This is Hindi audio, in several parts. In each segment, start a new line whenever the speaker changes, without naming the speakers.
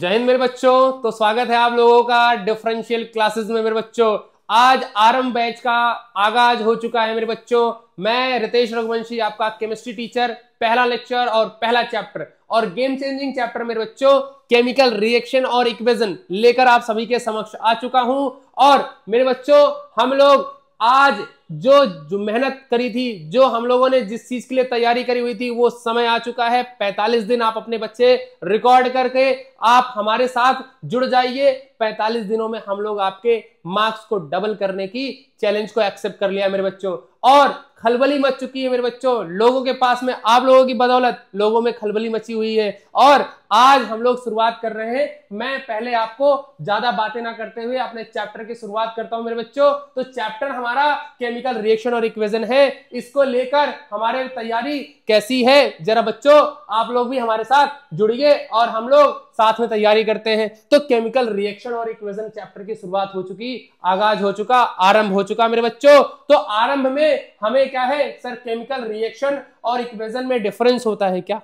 जय हिंद मेरे बच्चों। तो स्वागत है आप लोगों का डिफरेंशियल क्लासेस में मेरे बच्चों। आज आरंभ बैच का आगाज हो चुका है मेरे बच्चों। मैं रितेश रघुवंशी आपका केमिस्ट्री टीचर, पहला लेक्चर और पहला चैप्टर और गेम चेंजिंग चैप्टर मेरे बच्चों केमिकल रिएक्शन और इक्वेशन लेकर आप सभी के समक्ष आ चुका हूं। और मेरे बच्चों हम लोग आज जो मेहनत करी थी, जो हम लोगों ने जिस चीज के लिए तैयारी करी हुई थी, वो समय आ चुका है। 45 दिन आप अपने बच्चे रिकॉर्ड करके आप हमारे साथ जुड़ जाइए। 45 दिनों में हम लोग आपके मार्क्स को डबल करने की चैलेंज को एक्सेप्ट कर लिया मेरे बच्चों। और खलबली मच चुकी है मेरे बच्चों, लोगों के पास में, आप लोगों की बदौलत लोगों में खलबली मची हुई है। और आज हम लोग शुरुआत कर रहे हैं। मैं पहले आपको ज्यादा बातें ना करते हुए अपने चैप्टर की शुरुआत करता हूं मेरे बच्चों। तो चैप्टर हमारा केमिकल रिएक्शन और इक्वेशन है। इसको लेकर हमारे तैयारी कैसी है, जरा बच्चों आप लोग भी हमारे साथ जुड़िए और हम लोग साथ में तैयारी करते हैं। तो केमिकल रिएक्शन और इक्वेशन चैप्टर की शुरुआत हो चुकी, आगाज हो चुका, आरंभ हो चुका मेरे बच्चों। तो आरंभ में हमें क्या है सर, केमिकल रिएक्शन और इक्वेशन में डिफरेंस होता है क्या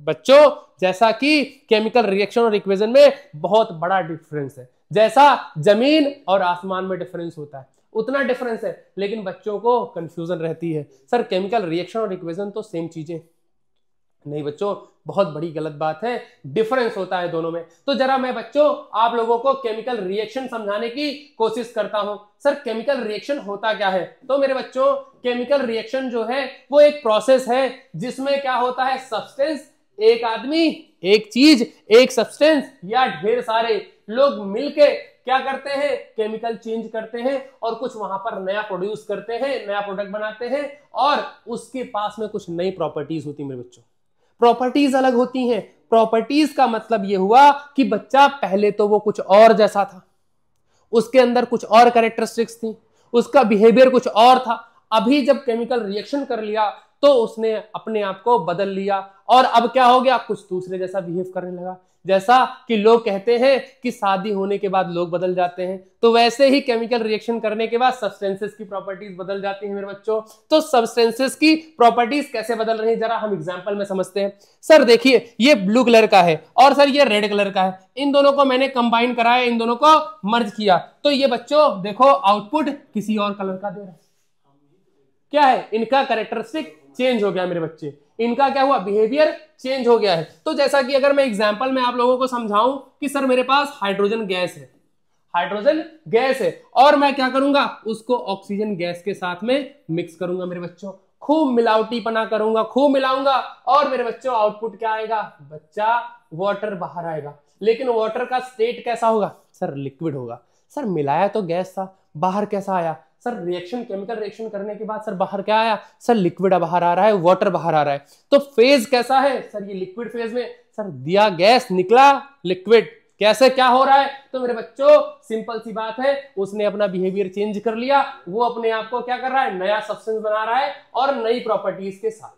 बच्चों? जैसा कि केमिकल रिएक्शन और इक्वेशन में बहुत बड़ा डिफरेंस है, जैसा जमीन और आसमान में डिफरेंस होता है उतना डिफरेंस है। लेकिन बच्चों को कंफ्यूजन रहती है, सर केमिकल रिएक्शन और इक्वेशन तो सेम चीजें। नहीं बच्चों, बहुत बड़ी गलत बात है, डिफरेंस होता है दोनों में। तो जरा मैं बच्चों आप लोगों को केमिकल रिएक्शन समझाने की कोशिश करता हूं। सर केमिकल रिएक्शन होता क्या है? तो मेरे बच्चों केमिकल रिएक्शन जो है वो एक प्रोसेस है जिसमें क्या होता है, सब्सटेंस, एक आदमी, एक चीज, एक सब्सटेंस या ढेर सारे लोग मिलके क्या करते हैं, केमिकल चेंज करते हैं और कुछ वहां पर नया प्रोड्यूस करते हैं, नया प्रोडक्ट बनाते हैं। और उसके पास में कुछ नई प्रॉपर्टीज होती है मेरे बच्चों। प्रॉपर्टीज अलग होती हैं। प्रॉपर्टीज का मतलब यह हुआ कि बच्चा पहले तो वो कुछ और जैसा था, उसके अंदर कुछ और कैरेक्टरिस्टिक्स थी, उसका बिहेवियर कुछ और था। अभी जब केमिकल रिएक्शन कर लिया तो उसने अपने आप को बदल लिया और अब क्या हो गया, कुछ दूसरे जैसा बिहेव करने लगा। जैसा कि लोग कहते हैं कि शादी होने के बाद लोग बदल जाते हैं, तो वैसे ही केमिकल रिएक्शन करने के बाद सब्सटेंसेस की प्रॉपर्टीज बदल जाती हैं मेरे बच्चों। तो सब्सटेंसेस की प्रॉपर्टीज कैसे बदल रही है जरा हम एग्जांपल में समझते हैं। सर देखिए, ये ब्लू कलर का है और सर ये रेड कलर का है। इन दोनों को मैंने कंबाइन कराया, इन दोनों को मर्ज किया, तो ये बच्चों देखो आउटपुट किसी और कलर का दे रहा है। क्या है, इनका कैरेक्टरिस्टिक चेंज हो गया मेरे बच्चे, इनका क्या हुआ, बिहेवियर चेंज हो गया है। तो जैसा कि अगर मैं एग्जांपल में आप लोगों को समझाऊं कि सर मेरे पास हाइड्रोजन गैस है, हाइड्रोजन गैस है और मैं क्या करूंगा, उसको ऑक्सीजन गैस के साथ में मिक्स करूंगा मेरे बच्चों, खूब मिलावटीपना करूंगा, खूब मिलाऊंगा और मेरे बच्चों आउटपुट क्या आएगा, बच्चा वाटर बाहर आएगा। लेकिन वाटर का स्टेट कैसा होगा, सर लिक्विड होगा। सर मिलाया तो गैस था, बाहर कैसा आया, सर रिएक्शन, केमिकल रिएक्शन करने के बाद सर बाहर क्या आया, सर लिक्विड बाहर आ रहा है, वाटर बाहर आ रहा है। तो फेज कैसा है सर, ये लिक्विड फेज में, सर दिया गैस निकला लिक्विड, कैसे क्या हो रहा है? तो मेरे बच्चों सिंपल सी बात है, उसने अपना बिहेवियर चेंज कर लिया, वो अपने आप को क्या कर रहा है, नया सब्सटेंस बना रहा है और नई प्रॉपर्टीज के साथ।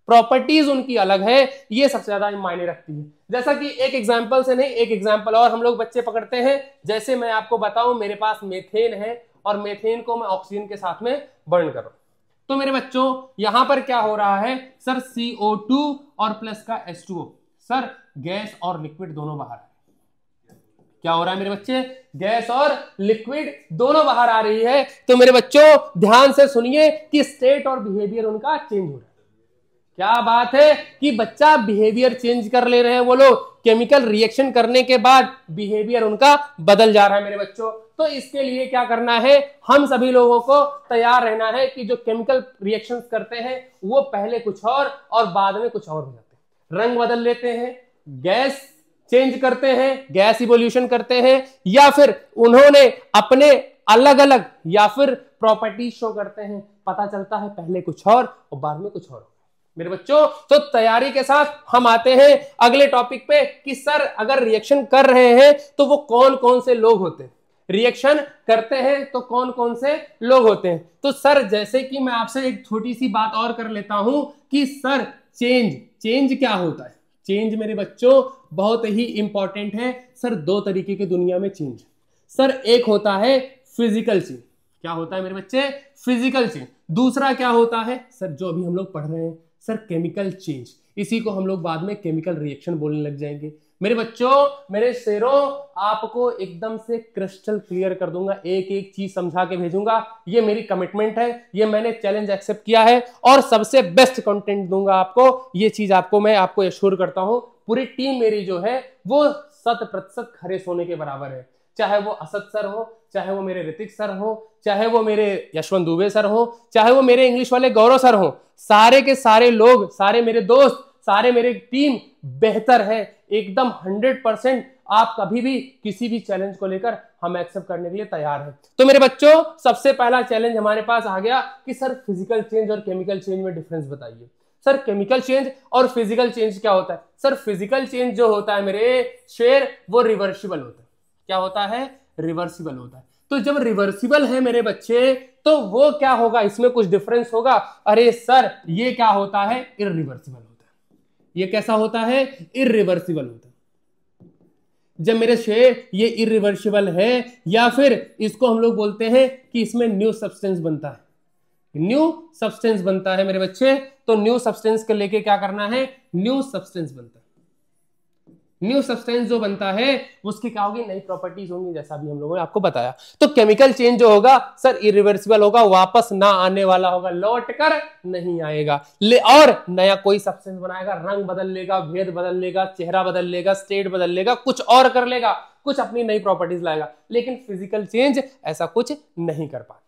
प्रॉपर्टीज उनकी अलग है, ये सबसे ज्यादा मायने रखती है। जैसा कि एक एग्जांपल से नहीं, एक एग्जांपल और हम लोग बच्चे पकड़ते हैं। जैसे मैं आपको बताऊं, मेरे पास मेथेन है और मेथेन को मैं ऑक्सीजन के साथ में बर्न कर रहा हूं। तो मेरे बच्चों यहां पर क्या हो रहा है, सर CO2 और प्लस का H2O, सर गैस और लिक्विड दोनों बाहर है। क्या हो रहा है मेरे बच्चे, गैस और लिक्विड दोनों बाहर आ रही है। तो मेरे बच्चों ध्यान से सुनिए कि स्टेट और बिहेवियर उनका चेंज हो रहा है। क्या बात है कि बच्चा बिहेवियर चेंज कर ले रहे हैं वो लोग, केमिकल रिएक्शन करने के बाद बिहेवियर उनका बदल जा रहा है मेरे बच्चों। तो इसके लिए क्या करना है, हम सभी लोगों को तैयार रहना है कि जो केमिकल रिएक्शंस करते हैं वो पहले कुछ और बाद में कुछ और हो जाते हैं। रंग बदल लेते हैं, गैस चेंज करते हैं, गैस इवोल्यूशन करते हैं, या फिर उन्होंने अपने अलग अलग या फिर प्रॉपर्टी शो करते हैं। पता चलता है पहले कुछ और बाद में कुछ और मेरे बच्चों। तो तैयारी के साथ हम आते हैं अगले टॉपिक पे कि सर अगर रिएक्शन कर रहे हैं तो वो कौन कौन से लोग होते हैं, रिएक्शन करते हैं तो कौन कौन से लोग होते हैं। तो सर जैसे कि मैं आपसे एक छोटी सी बात और कर लेता हूं कि सर चेंज क्या होता है। चेंज मेरे बच्चों बहुत ही इंपॉर्टेंट है। सर दो तरीके के दुनिया में चेंज, सर एक होता है फिजिकल चेंज। क्या होता है मेरे बच्चे, फिजिकल चेंज। दूसरा क्या होता है सर, जो अभी हम लोग पढ़ रहे हैं, सर केमिकल चेंज। इसी को हम लोग बाद में केमिकल रिएक्शन बोलने लग जाएंगे। मेरे बच्चों, मेरे शेरों, आपको एकदम से क्रिस्टल क्लियर कर दूंगा, एक एक चीज समझा के भेजूंगा। ये मेरी कमिटमेंट है, ये मैंने चैलेंज एक्सेप्ट किया है और सबसे बेस्ट कंटेंट दूंगा आपको। ये चीज आपको मैं आपको एश्योर करता हूं। पूरी टीम मेरी जो है वो 100% खरे सोने के बराबर है। चाहे वो असद सर हो, चाहे वो मेरे ऋतिक सर हो, चाहे वो मेरे यशवंत दुबे सर हो, चाहे वो मेरे इंग्लिश वाले गौरव सर हो, सारे के सारे लोग, सारे मेरे दोस्त, सारे मेरे टीम बेहतर है एकदम 100%। आप कभी भी किसी भी चैलेंज को लेकर हम एक्सेप्ट करने के लिए तैयार हैं। तो मेरे बच्चों, सबसे पहला चैलेंज हमारे पास आ गया कि सर फिजिकल चेंज और केमिकल चेंज में डिफरेंस बताइए। सर केमिकल चेंज और फिजिकल चेंज क्या होता है? सर फिजिकल चेंज जो होता है मेरे शेर, वो रिवर्सिबल होता है। क्या होता है? रिवर्सिबल होता है। तो जब रिवर्सिबल है मेरे बच्चे, तो वो क्या होगा? इसमें कुछ डिफरेंस होगा? अरे सर, ये क्या होता है? इरिवर्सिबल होता है। ये कैसा होता है? इरिवर्सिबल होता है। जब मेरे शेर ये इरिवर्सिबल है, या फिर इसको हम लोग बोलते हैं कि इसमें न्यू सब्सटेंस बनता है, न्यू सब्सटेंस बनता है मेरे बच्चे। तो न्यू सब्सटेंस के लेके क्या करना है? न्यू सब्सटेंस बनता है। न्यू सब्सटेंस जो बनता है उसकी क्या होगी? नई प्रॉपर्टीज होंगी, जैसा भी हम लोगों ने आपको बताया। तो केमिकल चेंज जो होगा सर इरिवर्सिबल होगा, वापस ना आने वाला होगा, लौट कर नहीं आएगा। और नया कोई सब्सटेंस बनाएगा, रंग बदल लेगा, भेद बदल लेगा, चेहरा बदल लेगा, स्टेट बदल लेगा, कुछ और कर लेगा, कुछ अपनी नई प्रॉपर्टीज लाएगा। लेकिन फिजिकल चेंज ऐसा कुछ नहीं कर पाता।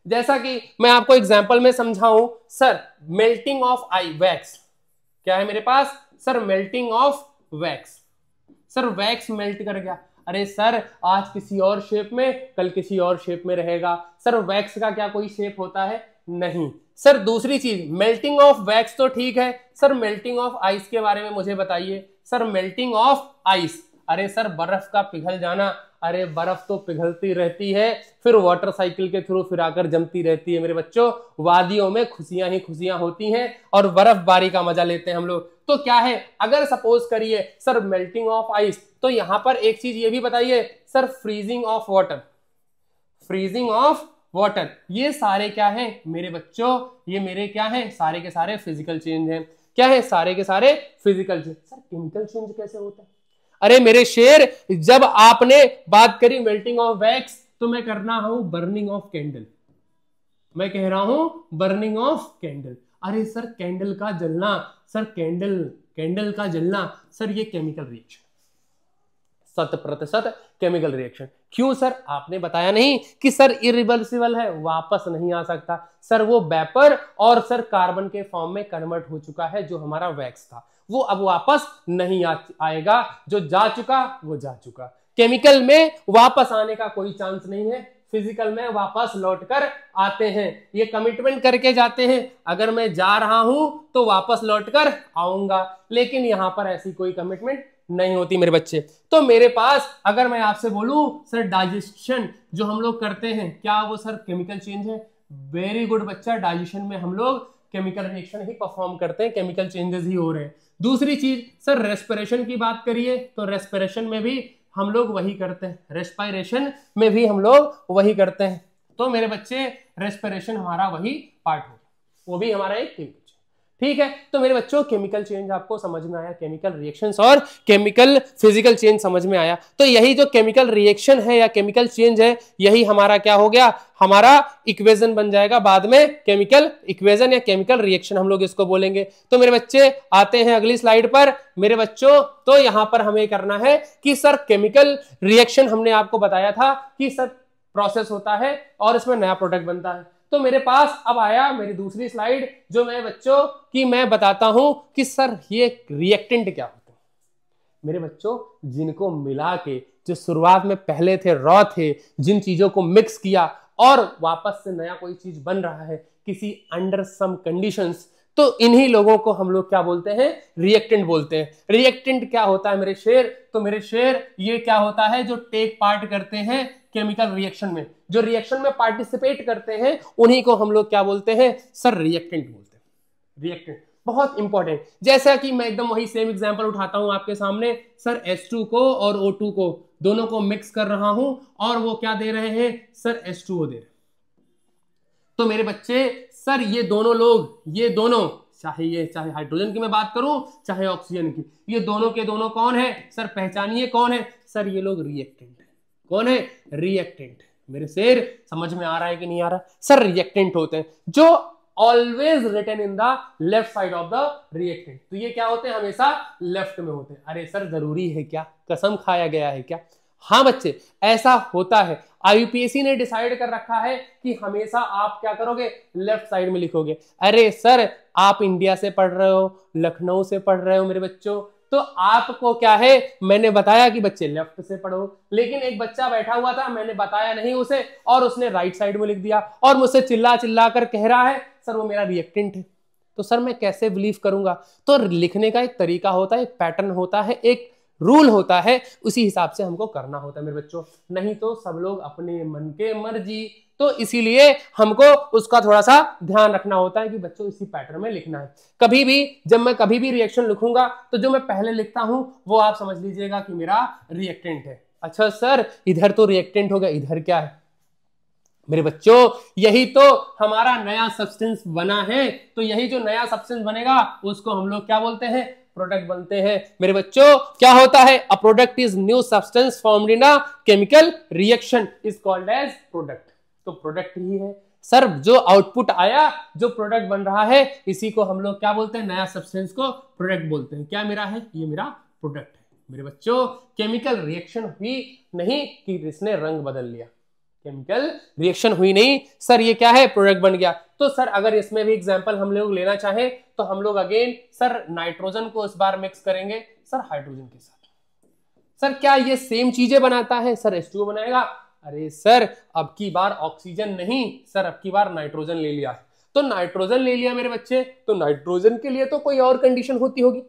जैसा कि मैं आपको एग्जाम्पल में समझाऊं, sir melting of I wax, क्या है मेरे पास? Sir melting of wax. Sir wax melt कर गया, अरे सर आज किसी और शेप में, कल किसी और शेप में रहेगा। सर वैक्स का क्या कोई शेप होता है? नहीं। सर दूसरी चीज, मेल्टिंग ऑफ वैक्स तो ठीक है, सर मेल्टिंग ऑफ आइस के बारे में मुझे बताइए। सर मेल्टिंग ऑफ आइस, अरे सर बर्फ का पिघल जाना, अरे बर्फ तो पिघलती रहती है, फिर वाटर साइकिल के थ्रू फिर आकर जमती रहती है। मेरे बच्चों, वादियों में खुशियां ही खुशियां होती हैं और बर्फबारी का मजा लेते हैं हम लोग। तो क्या है, अगर सपोज करिए सर मेल्टिंग ऑफ आइस, तो यहां पर एक चीज ये भी बताइए sir, freezing of water, freezing of water, ये सारे क्या है मेरे बच्चों? ये मेरे क्या है? सारे के सारे फिजिकल चेंज हैं। क्या है? सारे के सारे physical change. Sir chemical change कैसे होता है? अरे मेरे शेर, जब आपने बात करी मेल्टिंग ऑफ वैक्स, तो मैं करना हूं बर्निंग ऑफ कैंडल, मैं कह रहा हूं बर्निंग ऑफ कैंडल। अरे सर कैंडल का जलना, सर कैंडल का जलना, सर ये केमिकल रिएक्शन, 100% केमिकल रिएक्शन। क्यों सर? आपने बताया नहीं कि सर इरिवर्सिबल है, वापस नहीं आ सकता। सर वो वेपर और सर कार्बन के फॉर्म में कन्वर्ट हो चुका है, जो हमारा वैक्स था, वो अब वापस नहीं आएगा। जो जा चुका वो जा चुका। केमिकल में वापस आने का कोई चांस नहीं है, फिजिकल में वापस लौटकर आते हैं। ये कमिटमेंट करके जाते हैं, अगर मैं जा रहा हूं तो वापस लौटकर आऊंगा, लेकिन यहां पर ऐसी कोई कमिटमेंट नहीं होती मेरे बच्चे। तो मेरे पास अगर मैं आपसे बोलूं सर डाइजेशन जो हम लोग करते हैं, क्या वो सर केमिकल चेंज है? वेरी गुड बच्चा, डाइजेशन में हम लोग केमिकल रिएक्शन ही परफॉर्म करते हैं, केमिकल चेंजेस ही हो रहे हैं। दूसरी चीज सर रेस्पिरेशन की बात करिए, तो रेस्पिरेशन में भी हम लोग वही करते हैं, रेस्पिरेशन में भी हम लोग वही करते हैं। तो मेरे बच्चे रेस्पिरेशन हमारा वही पार्ट हो, वो भी हमारा एक केमिकल, ठीक है। तो मेरे बच्चों केमिकल चेंज आपको समझ में आया, केमिकल रिएक्शंस और केमिकल फिजिकल चेंज समझ में आया। तो यही जो केमिकल रिएक्शन है या केमिकल चेंज है, यही हमारा क्या हो गया? हमारा इक्वेशन बन जाएगा बाद में, केमिकल इक्वेशन या केमिकल रिएक्शन हम लोग इसको बोलेंगे। तो मेरे बच्चे आते हैं अगली स्लाइड पर मेरे बच्चों। तो यहां पर हमें करना है कि सर केमिकल रिएक्शन हमने आपको बताया था कि सर प्रोसेस होता है और इसमें नया प्रोडक्ट बनता है। तो मेरे पास अब आया मेरी दूसरी स्लाइड, जो मैं बच्चों की मैं बताता हूं कि सर ये रिएक्टेंट क्या होते हैं। मेरे बच्चों, जिनको मिला के, जो शुरुआत में पहले थे रॉ थे, जिन चीजों को मिक्स किया और वापस से नया कोई चीज बन रहा है किसी अंडर सम कंडीशंस, तो इन्हीं लोगों को हम लोग क्या बोलते हैं? रिएक्टेंट बोलते हैं। रिएक्टेंट क्या होता है मेरे शेर? तो मेरे शेर ये क्या होता है? जो टेक पार्ट करते हैं केमिकल रिएक्शन में, जो रिएक्शन में पार्टिसिपेट करते हैं, उन्हीं को हम लोग क्या बोलते हैं? सर रिएक्टेंट बोलते हैं। रिएक्टेंट बहुत इंपॉर्टेंट। जैसा कि मैं एकदम वही सेम एग्जांपल उठाता हूं आपके सामने, सर H2 को और O2 को दोनों को मिक्स कर रहा हूं और वो क्या दे रहे हैं? सर H2O दे रहे हैं। तो मेरे बच्चे, सर ये दोनों लोग, ये दोनों चाहे हाइड्रोजन की मैं बात करूं चाहे ऑक्सीजन की, ये दोनों के दोनों कौन है सर, पहचानिए कौन है सर, ये लोग रिएक्टेंट है। कौन है, रिएक्टेंट। मेरे शेर समझ में आ रहा है कि नहीं आ रहा सर, रिएक्टेंट होते हैं जो always written in the left side of the reactant. तो ये क्या होते हैं, हमेशा लेफ्ट में होते हैं। अरे सर जरूरी है क्या, कसम खाया गया है क्या? हाँ बच्चे ऐसा होता है, आईयूपीएसी ने डिसाइड कर रखा है कि हमेशा आप क्या करोगे, लेफ्ट साइड में लिखोगे। अरे सर आप इंडिया से पढ़ रहे हो, लखनऊ से पढ़ रहे हो मेरे बच्चों, तो आपको क्या है, मैंने बताया कि बच्चे लेफ्ट से पढ़ो, लेकिन एक बच्चा बैठा हुआ था, मैंने बताया नहीं उसे, और उसने राइट साइड में लिख दिया और मुझसे चिल्ला चिल्ला कर कह रहा है सर वो मेरा रिएक्टेंट है। तो सर मैं कैसे बिलीव करूंगा? तो लिखने का एक तरीका होता है, एक पैटर्न होता है, एक रूल होता है, उसी हिसाब से हमको करना होता है मेरे बच्चों, नहीं तो सब लोग अपने मन के मर्जी। तो इसीलिए हमको उसका थोड़ा सा ध्यान रखना होता है कि बच्चों इसी पैटर्न में लिखना है। कभी भी जब मैं कभी भी रिएक्शन लिखूंगा तो जो मैं पहले लिखता हूं वो आप समझ लीजिएगा कि मेरा रिएक्टेंट है। अच्छा सर इधर तो रिएक्टेंट हो गया, इधर क्या है मेरे बच्चों? यही तो हमारा नया सब्सटेंस बना है। तो यही जो नया सब्सटेंस बनेगा उसको हम लोग क्या बोलते हैं, प्रोडक्ट बनते हैं मेरे बच्चों। क्या होता है, a product is new substance formed in a chemical reaction is called as product. तो प्रोडक्ट ही है सर, जो आउटपुट आया, जो प्रोडक्ट बन रहा है, इसी को हम लोग क्या बोलते हैं, नया सब्सटेंस को प्रोडक्ट बोलते हैं। क्या मेरा है, ये मेरा प्रोडक्ट है मेरे बच्चों। केमिकल रिएक्शन हुई नहीं कि इसने रंग बदल लिया, केमिकल रिएक्शन हुई नहीं सर, ये क्या है, प्रोडक्ट बन गया। तो सर अगर इसमें भी एग्जांपल हम लोग लेना चाहें तो हम लोग अगेन सर नाइट्रोजन को इस बार मिक्स करेंगे सर हाइड्रोजन के साथ। सर क्या ये सेम चीजें बनाता है सर, H2O बनाएगा? अरे सर अब की बार ऑक्सीजन नहीं सर, अब की बार नाइट्रोजन ले लिया है। तो नाइट्रोजन ले लिया मेरे बच्चे, तो नाइट्रोजन के लिए तो कोई और कंडीशन होती होगी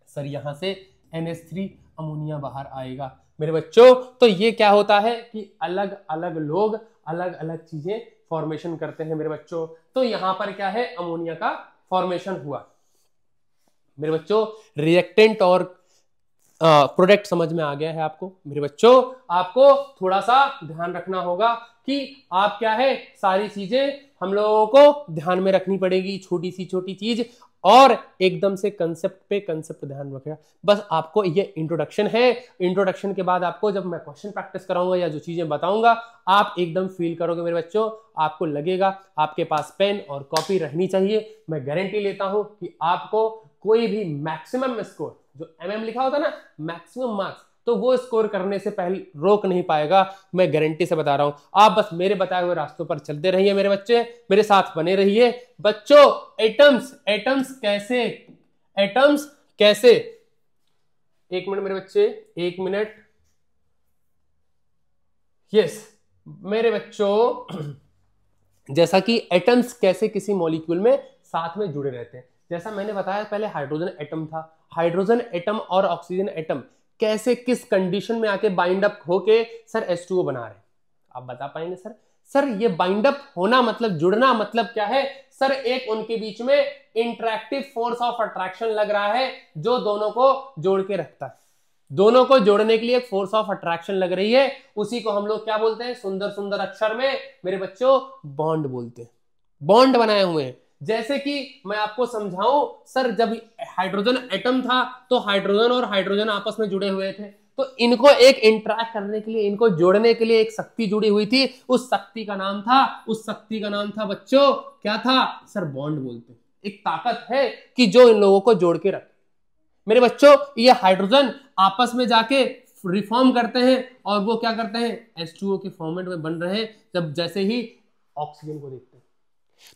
सर, यहां से NH3 अमोनिया बाहर आएगा मेरे बच्चों। तो ये क्या होता है कि अलग अलग लोग अलग अलग चीजें फॉर्मेशन करते हैं मेरे बच्चों। तो यहां पर क्या है, अमोनिया का फॉर्मेशन हुआ मेरे बच्चों। रिएक्टेंट और प्रोडक्ट समझ में आ गया है आपको मेरे बच्चों। आपको थोड़ा सा ध्यान रखना होगा कि आप क्या है, सारी चीजें हम लोगों को ध्यान में रखनी पड़ेगी, छोटी सी छोटी चीज, और एकदम से कंसेप्ट पे कंसेप्ट ध्यान रखेगा। बस आपको ये इंट्रोडक्शन है, इंट्रोडक्शन के बाद आपको जब मैं क्वेश्चन प्रैक्टिस कराऊंगा या जो चीजें बताऊंगा आप एकदम फील करोगे मेरे बच्चों, आपको लगेगा आपके पास पेन और कॉपी रहनी चाहिए। मैं गारंटी लेता हूं कि आपको कोई भी मैक्सिमम स्कोर, जो MM लिखा होता ना मैक्सिमम मार्क्स, तो वो स्कोर करने से पहले रोक नहीं पाएगा, मैं गारंटी से बता रहा हूं। आप बस मेरे बताए हुए रास्तों पर चलते रहिए मेरे बच्चे, मेरे साथ बने रहिए बच्चों। एटम्स कैसे, एटम्स कैसे, एक मिनट मेरे बच्चे, एक मिनट। यस मेरे बच्चों, जैसा कि एटम्स कैसे किसी मॉलिक्यूल में साथ में जुड़े रहते हैं, जैसा मैंने बताया पहले हाइड्रोजन एटम था, हाइड्रोजन एटम और ऑक्सीजन एटम कैसे किस कंडीशन में आके बाइंड अप होके सर H2O बना रहे हैं, आप बता पाएंगे सर? सर ये बाइंड अप होना मतलब जुड़ना मतलब क्या है सर, एक उनके बीच में इंटरैक्टिव फोर्स ऑफ अट्रैक्शन लग रहा है जो दोनों को जोड़ के रखता है। दोनों को जोड़ने के लिए एक फोर्स ऑफ अट्रैक्शन लग रही है, उसी को हम लोग क्या बोलते हैं, सुंदर सुंदर अक्षर में मेरे बच्चों बॉन्ड बोलते हैं। बॉन्ड बनाए हुए हैं, जैसे कि मैं आपको समझाऊं सर, जब हाइड्रोजन एटम था तो हाइड्रोजन और हाइड्रोजन आपस में जुड़े हुए थे, तो इनको एक इंटरैक्ट करने के लिए, इनको जोड़ने के लिए एक शक्ति जुड़ी हुई थी, उस शक्ति का नाम था बच्चों, क्या था सर, बॉन्ड बोलते हैं। एक ताकत है कि जो इन लोगों को जोड़ के रखे मेरे बच्चों। ये हाइड्रोजन आपस में जाके रिफॉर्म करते हैं और वो क्या करते हैं, H2O के फॉर्मेट में बन रहे हैं, जब जैसे ही ऑक्सीजन को देखते हैं।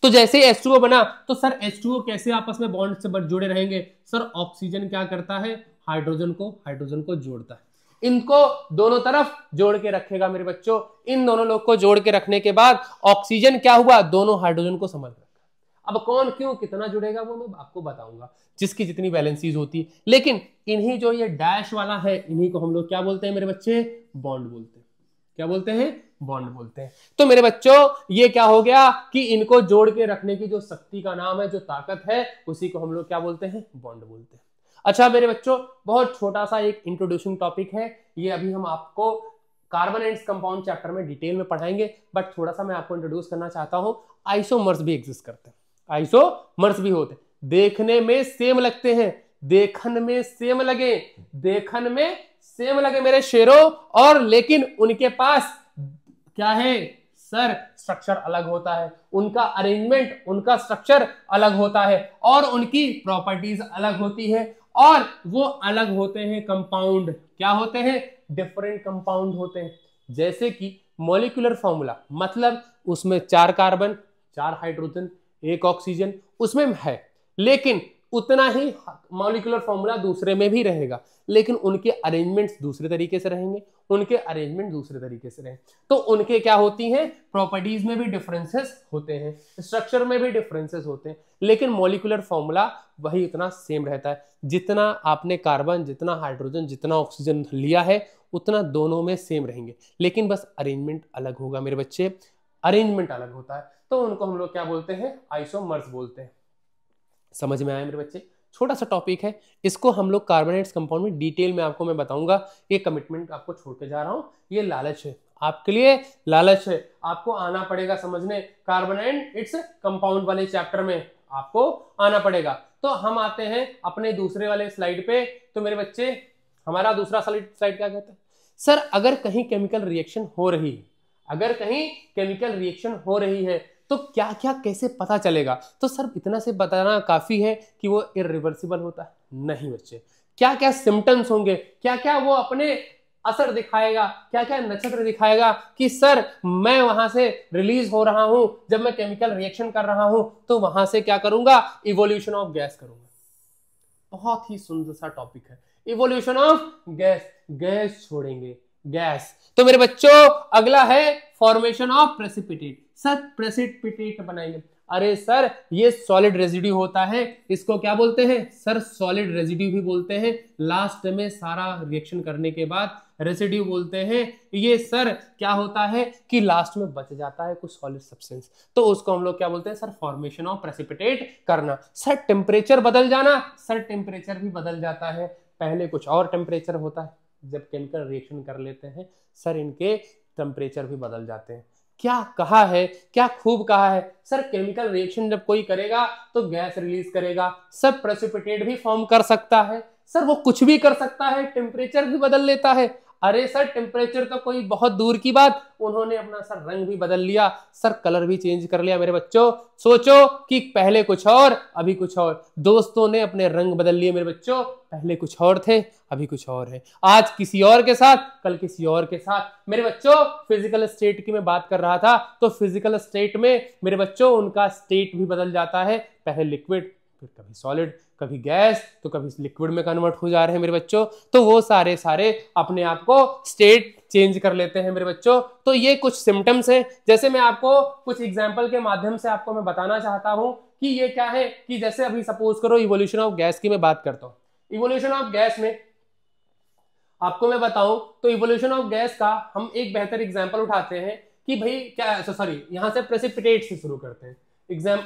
तो जैसे ही H2O बना तो सर H2O कैसे आपस में बॉन्ड से जुड़े रहेंगे सर, ऑक्सीजन क्या करता है, हाइड्रोजन को जोड़ता है, इनको दोनों तरफ जोड़ के रखेगा मेरे बच्चों। इन दोनों लोग को जोड़ के रखने के बाद ऑक्सीजन क्या हुआ, दोनों हाइड्रोजन को संभाल रखा। अब कौन क्यों कितना जुड़ेगा वो मैं आपको बताऊंगा, जिसकी जितनी वैलेंसीज होती, लेकिन इन्हीं जो ये डैश वाला है, इन्हीं को हम लोग क्या बोलते हैं मेरे बच्चे, बॉन्ड बोलते हैं। क्या बोलते हैं, बॉन्ड बोलते हैं। तो मेरे बच्चों ये क्या हो गया कि इनको जोड़ के रखने की जो शक्ति का नाम है, जो ताकत है, उसी को हम लोग क्या बोलते हैं, बॉन्ड बोलते हैं। अच्छा मेरे बच्चों, बहुत छोटा सा एक इंट्रोड्यूसिंग टॉपिक है ये, अभी हम आपको कार्बन एंड कंपाउंड चैप्टर में डिटेल में पढ़ाएंगे, बट थोड़ा सा मैं आपको इंट्रोड्यूस करना चाहता हूं, आइसोमर्स भी एग्जिस्ट करते हैं। आइसोमर्स भी होते हैं। देखने में सेम लगते हैं, देखन में सेम लगे, देखन में सेम लगे मेरे शेरों, और लेकिन उनके पास क्या है सर, स्ट्रक्चर अलग होता है, उनका अरेंजमेंट, उनका स्ट्रक्चर अलग होता है, और उनकी प्रॉपर्टीज अलग होती है, और वो अलग होते हैं कंपाउंड। क्या होते हैं? डिफरेंट कंपाउंड होते हैं। जैसे कि मॉलिक्यूलर फॉर्मूला, मतलब उसमें 4 कार्बन, 4 हाइड्रोजन, 1 ऑक्सीजन उसमें है, लेकिन उतना ही मॉलिक्यूलर फॉर्मूला दूसरे में भी रहेगा, लेकिन उनके अरेंजमेंट्स दूसरे तरीके से रहेंगे, उनके अरेंजमेंट दूसरे तरीके से रहेंगे। तो उनके क्या होती हैं? प्रॉपर्टीज में भी डिफरेंसेस होते हैं, स्ट्रक्चर में भी डिफरेंसेस होते हैं, लेकिन मॉलिक्यूलर फॉर्मूला वही इतना सेम रहता है। जितना आपने कार्बन, जितना हाइड्रोजन, जितना ऑक्सीजन लिया है, उतना दोनों में सेम रहेंगे, लेकिन बस अरेंजमेंट अलग होगा मेरे बच्चे, अरेंजमेंट अलग होता है। तो उनको हम लोग क्या बोलते हैं? आइसोमर्स बोलते हैं। समझ में आया मेरे बच्चे? छोटा सा टॉपिक है, इसको हम लोग कार्बोनेट्स कंपाउंड में डिटेल में आपको मैं बताऊंगा। ये कमिटमेंट आपको छोड़ के जा रहा हूं, ये लालच है आपके लिए, लालच है, आपको आना पड़ेगा समझने। कार्बोनेट इट्स कंपाउंड वाले चैप्टर में आपको आना पड़ेगा। तो हम आते हैं अपने दूसरे वाले स्लाइड पे। तो मेरे बच्चे, हमारा दूसरा स्लाइड क्या कहता है? सर अगर कहीं केमिकल रिएक्शन हो रही है, अगर कहीं केमिकल रिएक्शन हो रही है तो क्या क्या कैसे पता चलेगा? तो सर इतना से बताना काफी है कि वो इरिवर्सिबल होता है? नहीं बच्चे, क्या क्या सिम्टम्स होंगे, क्या क्या वो अपने असर दिखाएगा, क्या क्या नक्षत्र दिखाएगा कि सर मैं वहां से रिलीज हो रहा हूं, जब मैं केमिकल रिएक्शन कर रहा हूं तो वहां से क्या करूंगा? इवोल्यूशन ऑफ गैस करूंगा। बहुत ही सुंदर सा टॉपिक है, इवोल्यूशन ऑफ गैस, गैस छोड़ेंगे, गैस। तो मेरे बच्चों अगला है formation of precipitate. Sir precipitate बनाएंगे, अरे सर ये सॉलिड रेजिड्यू होता है, इसको क्या बोलते हैं? सर सॉलिड रेजिड्यू भी बोलते हैं। लास्ट में सारा रिएक्शन करने के बाद रेसिड्यू बोलते हैं। ये सर क्या होता है कि लास्ट में बच जाता है कुछ सॉलिड सब्सटेंस, तो उसको हम लोग क्या बोलते हैं? सर फॉर्मेशन ऑफ प्रेसिपिटेट करना। सर टेम्परेचर बदल जाना, सर टेम्परेचर भी बदल जाता है, पहले कुछ और टेम्परेचर होता है, जब केमिकल रिएक्शन कर लेते हैं सर इनके टेम्परेचर भी बदल जाते हैं। क्या कहा है, क्या खूब कहा है सर, केमिकल रिएक्शन जब कोई करेगा तो गैस रिलीज करेगा, सब प्रेसिपिटेट भी फॉर्म कर सकता है। सर वो कुछ भी कर सकता है, टेम्परेचर भी बदल लेता है। अरे सर टेम्परेचर तो कोई बहुत दूर की बात, उन्होंने अपना सर रंग भी बदल लिया, सर कलर भी चेंज कर लिया। मेरे बच्चों सोचो कि पहले कुछ और अभी कुछ और, दोस्तों ने अपने रंग बदल लिए मेरे बच्चों, पहले कुछ और थे अभी कुछ और है, आज किसी और के साथ कल किसी और के साथ। मेरे बच्चों फिजिकल स्टेट की मैं बात कर रहा था, तो फिजिकल स्टेट में मेरे बच्चों उनका स्टेट भी बदल जाता है, पहले लिक्विड, फिर कभी सॉलिड, कभी गैस, तो कभी लिक्विड में कन्वर्ट हो जा रहे हैं मेरे बच्चों। तो वो सारे अपने आप को स्टेट चेंज कर लेते हैं मेरे बच्चों। तो ये कुछ सिम्टम्स हैं, जैसे मैं आपको कुछ एग्जांपल के माध्यम से आपको मैं बताना चाहता हूं कि ये क्या है। कि जैसे अभी सपोज करो इवोल्यूशन ऑफ गैस की मैं बात करता हूं, इवोल्यूशन ऑफ गैस में आपको मैं बताऊं तो इवोल्यूशन ऑफ गैस का हम एक बेहतर एग्जांपल उठाते हैं कि भाई क्या, सॉरी यहां से प्रेसिपिटेट से शुरू करते हैं।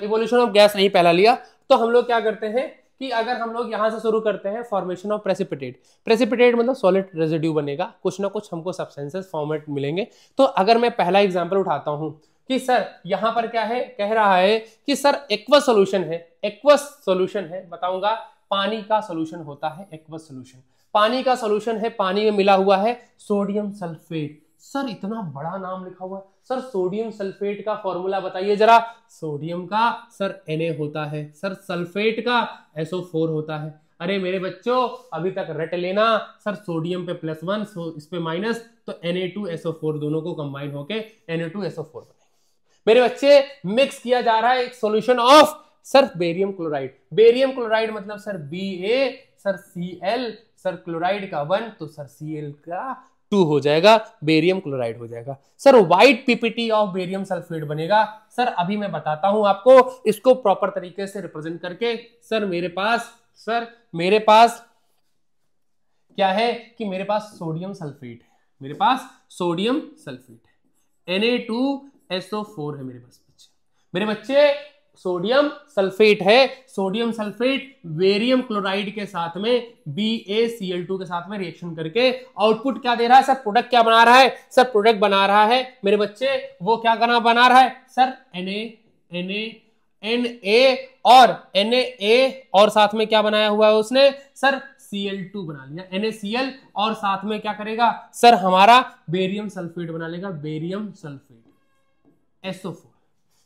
इवोल्यूशन ऑफ गैस नहीं पहला लिया, तो हम लोग क्या करते हैं कि अगर हम लोग यहां से शुरू करते हैं फॉर्मेशन ऑफ प्रेसिपिटेट। प्रेसिपिटेट मतलब सॉलिड रेजिड्यू बनेगा, कुछ ना कुछ हमको सब्सटेंसेस फॉर्मेट मिलेंगे। तो अगर मैं पहला एग्जांपल उठाता हूं कि सर यहां पर क्या है, कह रहा है कि सर एक्वस सॉल्यूशन है, एक्वस सॉल्यूशन है, बताऊंगा पानी का सॉल्यूशन होता है एक्वस सॉल्यूशन, पानी का सॉल्यूशन है, पानी में मिला हुआ है सोडियम सल्फेट। सर इतना बड़ा नाम लिखा हुआ है, सर सोडियम सल्फेट का फॉर्मूला बताइए जरा। सोडियम का सर Na होता है, सर सल्फेट का SO4 होता है। अरे मेरे बच्चों अभी तक रट लेना, सर सोडियम पे +1 इस पे माइनस, तो Na2SO4 दोनों को कंबाइन होके Na2SO4 बनेगा। मेरे बच्चे मिक्स किया जा रहा है एक solution of sir barium chloride. Barium chloride मतलब sir Ba, sir Cl, sir chloride का 1 तो सर Cl का 2 हो जाएगा, बेरियम क्लोराइड हो जाएगा। Sir white PPT of barium sulphate बनेगा। सर अभी मैं बताता हूं आपको इसको प्रॉपर तरीके से रिप्रेजेंट करके। सर मेरे पास क्या है कि मेरे पास सोडियम सल्फेट है, मेरे पास सोडियम सल्फेट है, Na2SO4 है मेरे बच्चे सोडियम सल्फेट है, सोडियम सल्फेट बेरियम क्लोराइड के साथ में BaCl2 के साथ में रिएक्शन करके आउटपुट क्या दे रहा है? सर प्रोडक्ट क्या बना रहा है? सर प्रोडक्ट बना रहा है मेरे बच्चे, वो क्या बना रहा है? सर Na और Na और साथ में क्या बनाया हुआ है उसने सर Cl2 बना लिया, NaCl और साथ में क्या करेगा सर हमारा बेरियम सल्फेट बना लेगा, बेरियम सल्फेट SO4।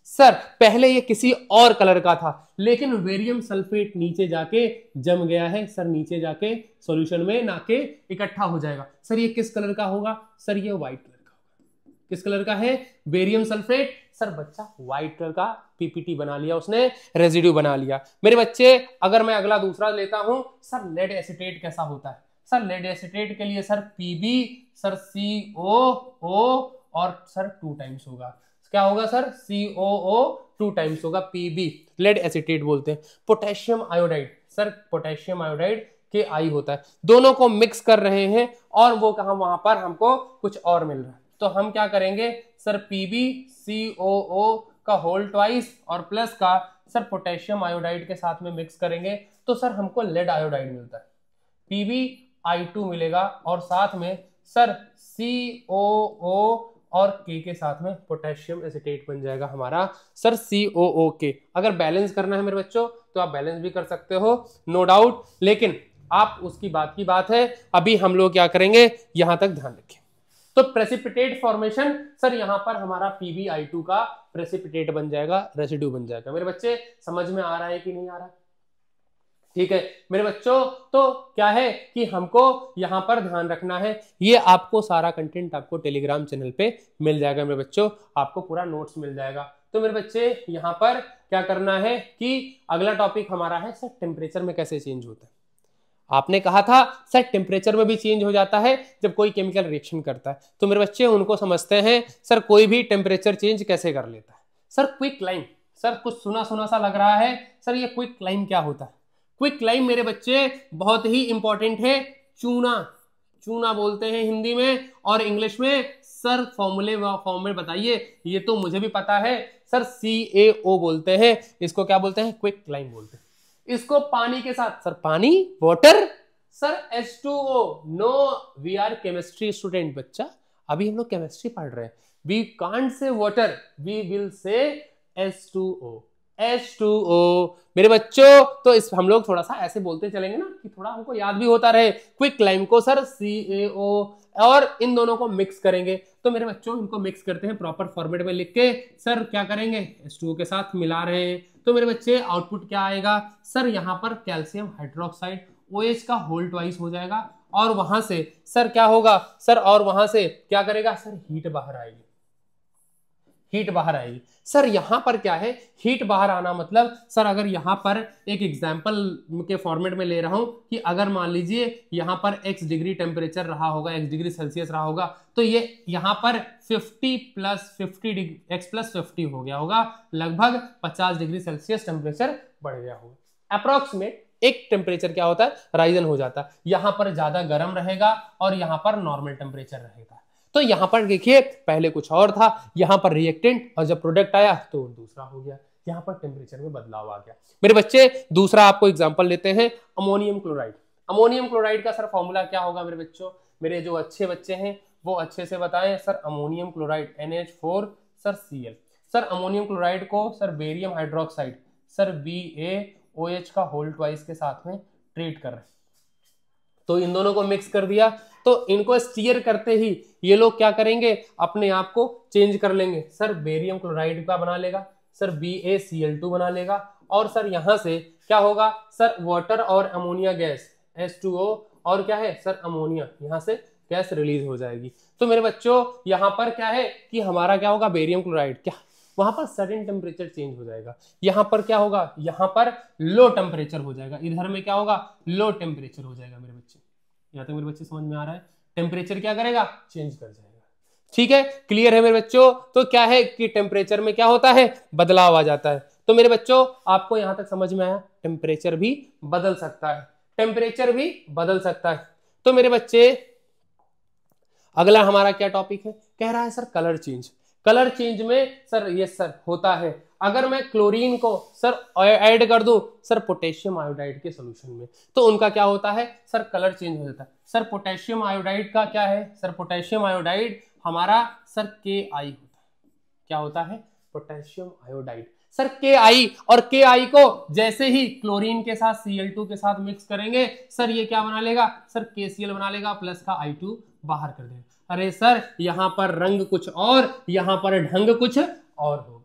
सर पहले ये किसी और कलर का था लेकिन बेरियम सल्फेट नीचे जाके जम गया है सर, नीचे जाके सॉल्यूशन में नाके इकट्ठा हो जाएगा। सर ये किस कलर का होगा सर, ये व्हाइट कलर का होगा। किस कलर का है बेरियम सल्फेट सर, बच्चा व्हाइट कलर का पीपीटी बना लिया उसने, रेजिड्यू बना लिया। मेरे बच्चे अगर मैं अगला दूसरा लेता हूं सर लेड एसीटेट कैसा होता है सर, लेड एसीटेट के लिए सर पीबी सर COO और सर 2 टाइम्स होगा, क्या होगा सर COO 2 टाइम्स होगा, पीबी लेड एसीटेट बोलते हैं। Potassium iodide sir, potassium iodide के आई होता है, दोनों को मिक्स कर रहे हैं और वो कहा वहां पर हमको कुछ और मिल रहा है, तो हम क्या करेंगे सर PbCOO का होल ट्वाइस और प्लस का सर पोटेशियम आयोडाइड के साथ में मिक्स करेंगे तो सर हमको लेड आयोडाइड मिलता है, PbI2 मिलेगा और साथ में सर COO और K के साथ में पोटेशियम एसीटेट बन जाएगा हमारा सर COOK। अगर बैलेंस करना है मेरे बच्चों तो आप बैलेंस भी कर सकते हो नो डाउट, लेकिन आप उसकी बात की बात है, अभी हम लोग क्या करेंगे यहां तक ध्यान रखें। तो प्रेसिपिटेट फॉर्मेशन सर यहां पर हमारा PbI2 का प्रेसिपिटेट बन जाएगा, रेसिड्यू बन जाएगा। मेरे बच्चे समझ में आ रहा है कि नहीं आ रहा है? ठीक है मेरे बच्चों, तो क्या है कि हमको यहां पर ध्यान रखना है, ये आपको सारा कंटेंट आपको टेलीग्राम चैनल पे मिल जाएगा मेरे बच्चों, आपको पूरा नोट्स मिल जाएगा। तो मेरे बच्चे यहां पर क्या करना है कि अगला टॉपिक हमारा है सर टेम्परेचर में कैसे चेंज होता है। आपने कहा था सर टेम्परेचर में भी चेंज हो जाता है जब कोई केमिकल रिएक्शन करता है, तो मेरे बच्चे उनको समझते हैं सर कोई भी टेम्परेचर चेंज कैसे कर लेता है। सर क्विक लाइन, सर कुछ सुना सुना सा लग रहा है सर, ये क्विक लाइन क्या होता है? क्विक लाइन मेरे बच्चे बहुत ही इंपॉर्टेंट है, चूना, चूना बोलते हैं हिंदी में और इंग्लिश में सर फॉर्मूले में बताइए, ये तो मुझे भी पता है सर CaO बोलते हैं, इसको क्या बोलते हैं क्विक लाइन बोलते हैं। इसको पानी के साथ सर पानी water sir H2O, no we are chemistry student बच्चा, अभी हम लोग केमिस्ट्री पढ़ रहे हैं, we can't say water we will say H2O मेरे बच्चों, तो इस हम लोग थोड़ा सा ऐसे बोलते चलेंगे ना कि थोड़ा हमको याद भी होता रहे। क्विक लाइन को सर CaO और इन दोनों को मिक्स करेंगे, तो मेरे बच्चों इनको मिक्स करते हैं प्रॉपर फॉर्मेट में लिख के, सर क्या करेंगे H2O के साथ मिला रहे हैं, तो मेरे बच्चे आउटपुट क्या आएगा सर, यहाँ पर कैल्शियम हाइड्रोक्साइड OH का होल ट्वाइस हो जाएगा और वहां से सर क्या होगा सर, और वहां से क्या करेगा सर हीट बाहर आएगी, हीट बाहर आएगी। सर यहां पर क्या है हीट बाहर आना मतलब सर, अगर यहां पर एक एग्जांपल के फॉर्मेट में ले रहा हूं कि अगर मान लीजिए यहां पर x डिग्री टेम्परेचर रहा होगा, x डिग्री सेल्सियस रहा होगा, तो ये यहां पर 50 x प्लस 50 हो गया होगा, लगभग 50 डिग्री सेल्सियस टेम्परेचर बढ़ गया होगा। अप्रोक्सीमेट एक टेम्परेचर क्या होता है राइजन हो जाता है, यहां पर ज्यादा गर्म रहेगा और यहां पर नॉर्मल टेम्परेचर रहेगा। तो यहां पर देखिए पहले कुछ और था, यहां पर रिएक्टेंट और जब प्रोडक्ट आया तो दूसरा हो गया, यहां पर टेम्परेचर में बदलाव आ गया। मेरे बच्चे दूसरा आपको एग्जांपल लेते हैं अमोनियम क्लोराइड। अमोनियम क्लोराइड का सर फॉर्मूला क्या होगा मेरे बच्चों, मेरे जो अच्छे बच्चे हैं वो अच्छे से बताएं sir, ammonium chloride NH4 sir Cl, sir ammonium chloride को sir barium hydroxide sir BaOH का होल ट्वाइस के साथ में ट्रीट कर रहे हैं, तो इन दोनों को मिक्स कर दिया, तो इनको स्टीयर करते ही ये लोग क्या करेंगे अपने आप को चेंज कर लेंगे, सर बेरियम क्लोराइड का बना लेगा सर BaCl2 बना लेगा और सर यहां से क्या होगा सर वाटर और अमोनिया गैस H2O और क्या है सर अमोनिया, यहां से गैस रिलीज हो जाएगी। तो मेरे बच्चों यहां पर क्या है कि हमारा क्या होगा बेरियम क्लोराइड क्या वहां पर सडन टेम्परेचर चेंज हो जाएगा, यहां पर क्या होगा यहां पर लो टेम्परेचर हो जाएगा, इधर में क्या होगा लो टेम्परेचर हो जाएगा। मेरे बच्चे यहाँ तक मेरे बच्चे समझ में आ रहा है, टेम्परेचर क्या करेगा चेंज कर जाएगा, ठीक है क्लियर है मेरे बच्चों। तो क्या है कि टेम्परेचर में क्या होता है बदलाव आ जाता है। तो मेरे बच्चों आपको यहां तक समझ में आया, टेम्परेचर भी बदल सकता है, टेम्परेचर भी बदल सकता है। तो मेरे बच्चे अगला हमारा क्या टॉपिक है, कह रहा है sir colour change. Colour change में सर ये सर होता है, अगर मैं क्लोरीन को सर ऐड कर दूं सर पोटेशियम आयोडाइड के सॉल्यूशन में, तो उनका क्या होता है सर कलर चेंज हो जाता है। सर पोटेशियम आयोडाइड का क्या है सर, पोटेशियम आयोडाइड हमारा सर KI होता है, क्या होता है पोटेशियम आयोडाइड सर KI, और KI को जैसे ही क्लोरीन के साथ Cl2 के साथ मिक्स करेंगे सर ये क्या बना लेगा सर KCl बना लेगा, प्लस का I2 बाहर कर देगा। अरे सर यहां पर रंग कुछ और, यहां पर ढंग कुछ और हो गया।